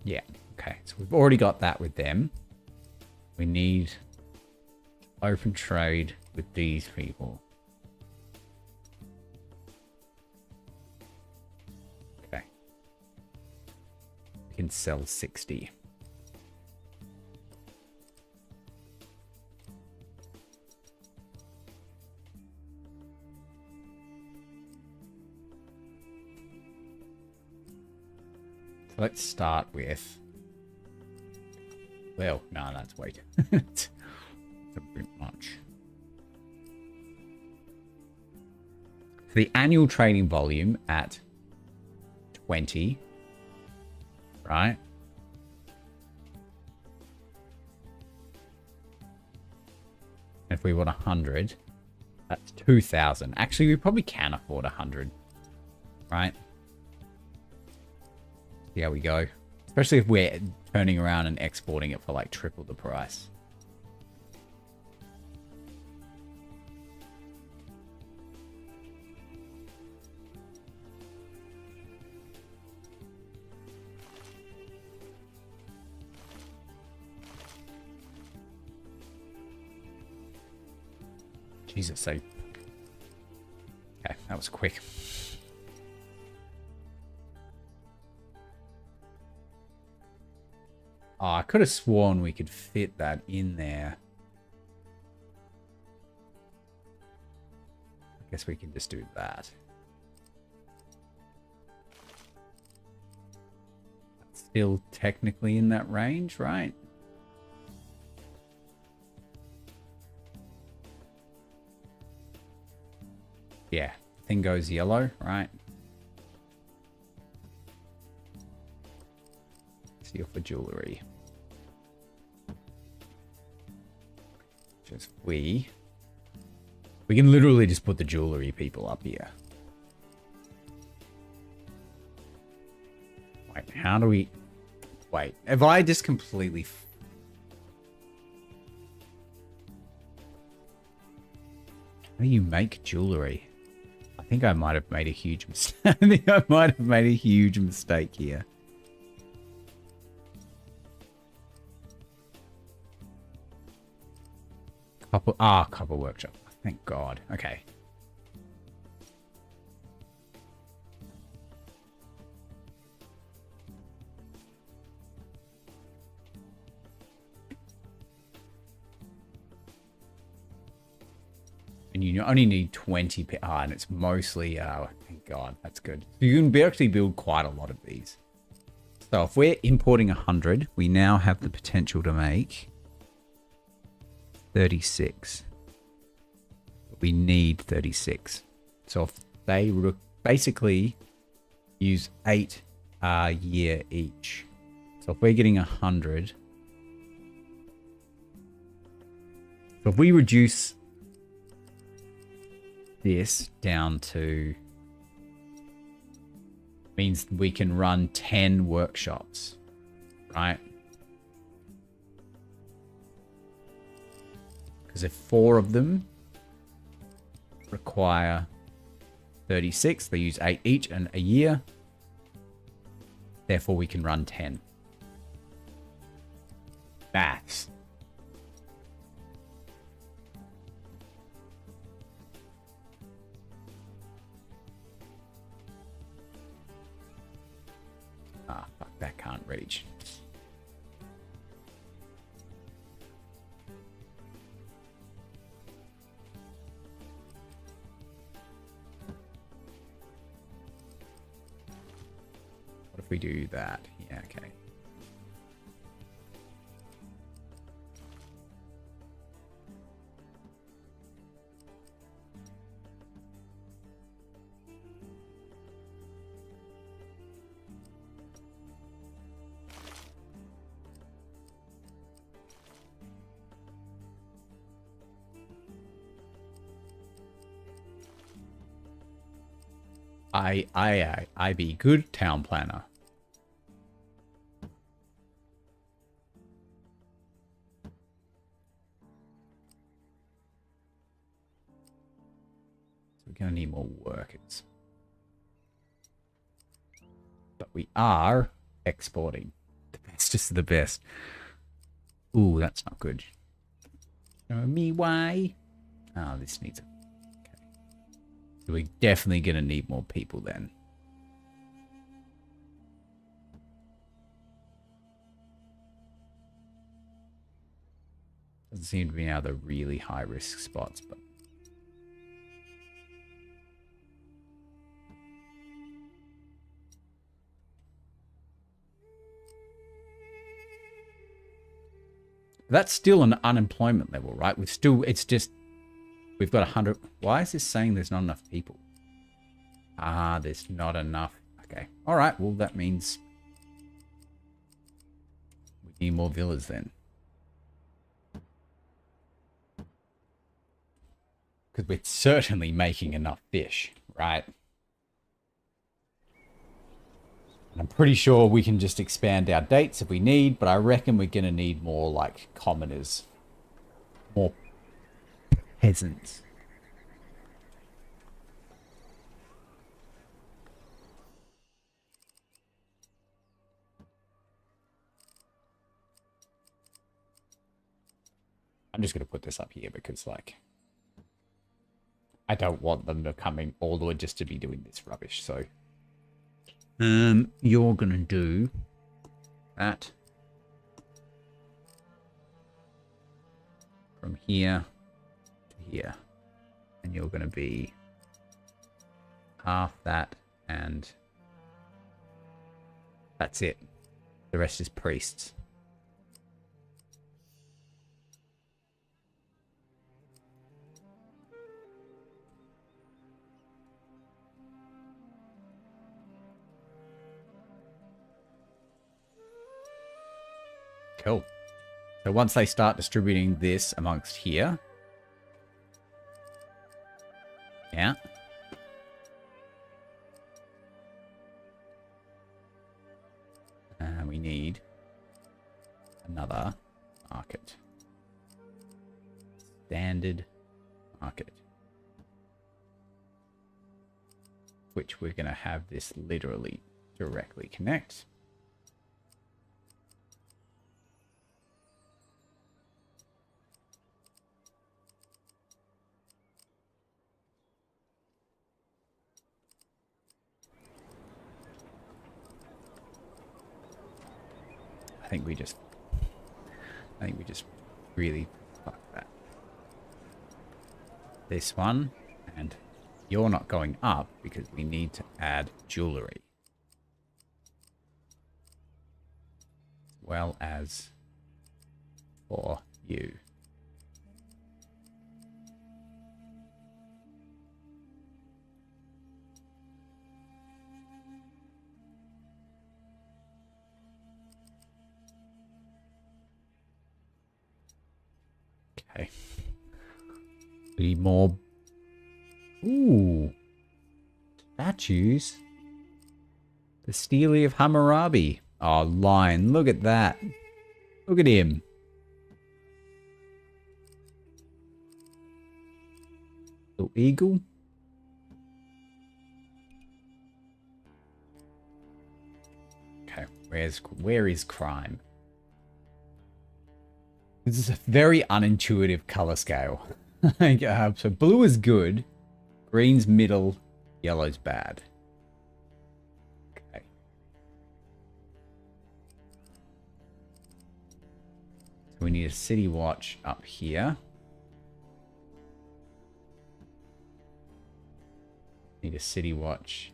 Yeah. Okay, so we've already got that with them. We need open trade with these people. Okay. We can sell 60. So let's start with... Well, no, that's way it's a bit much. So the annual trading volume at 20, right? If we want 100, that's 2,000. Actually, we probably can afford 100, right? See how we go. Especially if we're turning around and exporting it for like triple the price. Jesus, so... Okay, that was quick. Oh, I could have sworn we could fit that in there. I guess we can just do that. That's still technically in that range, right? Yeah, thing goes yellow, right? Seal for jewelry. Just we can literally just put the jewelry people up here. Wait, how do we... Wait, have I just completely... How do you make jewelry? I think I might have made a huge mistake. I think I might have made a huge mistake here. Copper workshop. Thank God. Okay. And you only need 20. And it's mostly. Thank God. That's good. So you can actually build quite a lot of these. So if we're importing 100, we now have the potential to make 36. We need 36. So if they basically use 8 a year each. So if we're getting 100. So if we reduce this down to, means we can run 10 workshops, right? Because if 4 of them require 36, they use 8 each and a year. Therefore, we can run 10. Maths. Ah, fuck, that can't reach. What if we do that? Yeah, okay. I be good town planner. So we're gonna need more workers. But we are exporting. The best is the best. Ooh, that's not good. Show me why. Oh, this needs a... Okay. So we're definitely gonna need more people then. Doesn't seem to be now the really high risk spots, but that's still an unemployment level, right? We've still, it's just, we've got 100. Why is this saying there's not enough people? Ah, there's not enough. Okay. All right. Well, that means we need more villas then. Because we're certainly making enough fish, right? And I'm pretty sure we can just expand our dates if we need, but I reckon we're going to need more like commoners. More peasants. I'm just going to put this up here because like I don't want them to come in all the way just to be doing this rubbish. So, you're gonna do that from here to here, and you're gonna be half that, and that's it. The rest is priests. Cool. So once they start distributing this amongst here. Yeah. We need another market. Standard market. Which we're going to have this literally directly connect. I think we just really fucked that. This one, and you're not going up because we need to add jewelry. As well as for you. Okay. We need more. Ooh. Statues. The Steely of Hammurabi. Oh, lion. Look at that. Look at him. Little eagle. Okay. Where is crime? This is a very unintuitive color scale. So blue is good, green's middle, yellow's bad. Okay. So we need a city watch up here. Need a city watch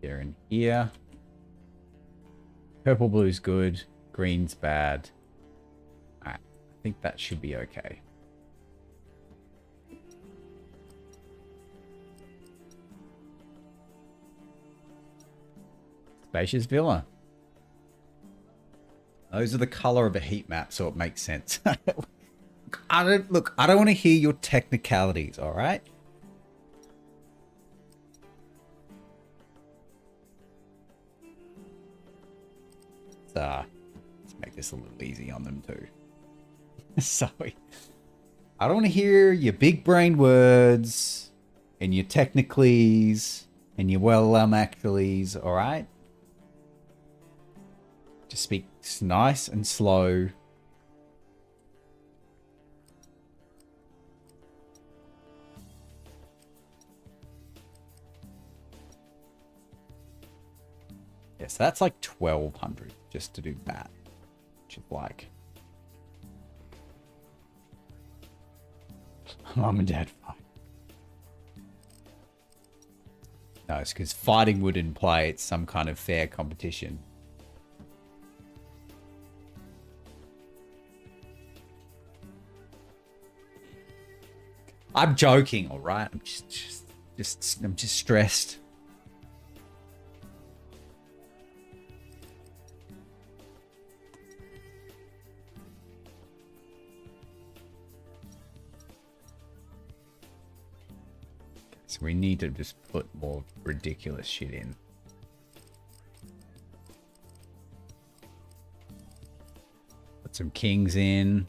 here and here. Purple blue's good, green's bad. I think that should be okay. Spacious villa. Those are the color of a heat map, so it makes sense. I don't want to hear your technicalities, all right? Let's make this a little easy on them too. Sorry. I don't want to hear your big brain words and your technicalies and your actuallys, alright? Just speak nice and slow. Yes, that's like 1,200 just to do that. Which is like... Mom and Dad fight. No, it's because fighting would imply it's some kind of fair competition. I'm joking, all right? I'm just stressed. So we need to just put more ridiculous shit in. Put some kings in.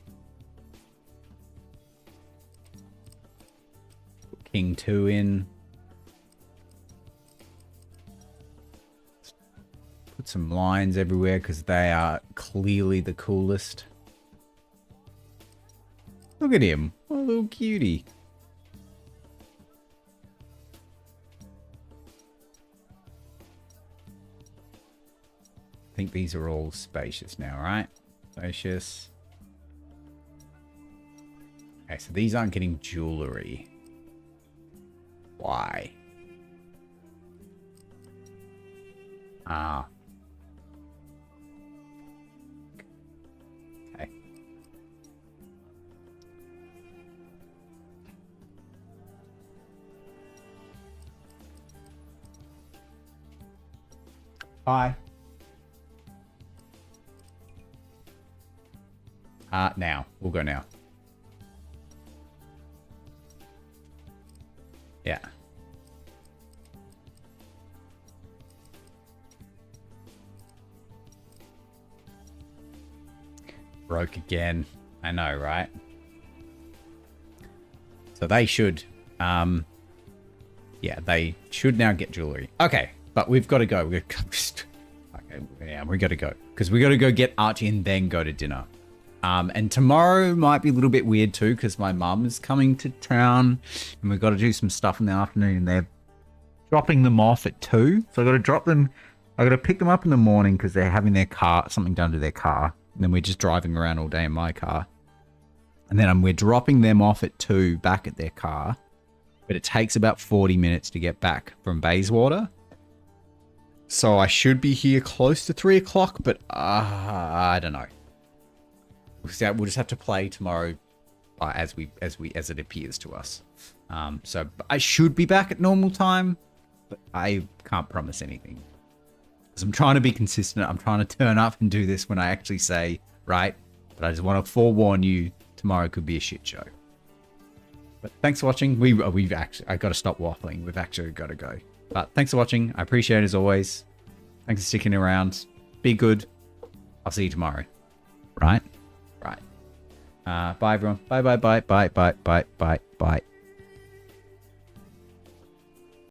Put King 2 in. Put some lions everywhere because they are clearly the coolest. Look at him. What a little cutie. think these are all spacious now, right? Spacious. Okay, so these aren't getting jewelry. Why? Ah. Okay. Hi. Now. We'll go now. Yeah. Broke again. I know, right? So they should, yeah, they should now get jewelry. Okay, but we've got to go. Okay, yeah, we got to go because we got to go get Archie and then go to dinner. And tomorrow might be a little bit weird too because my mum is coming to town and we've got to do some stuff in the afternoon. They're dropping them off at 2, so I got to drop them. I got to pick them up in the morning because they're having their car, something done to their car. And then we're just driving around all day in my car. And then we're dropping them off at 2 back at their car. But it takes about 40 minutes to get back from Bayswater. So I should be here close to 3 o'clock, but I don't know. We'll just have to play tomorrow as it appears to us. So I should be back at normal time, but I can't promise anything. I'm trying to be consistent. I'm trying to turn up and do this when I actually say, right? But I just want to forewarn you, tomorrow could be a shit show. But thanks for watching. We've actually, I got to stop waffling. We've actually got to go. But thanks for watching. I appreciate it as always. Thanks for sticking around. Be good. I'll see you tomorrow. Right? Right. Bye everyone. Bye.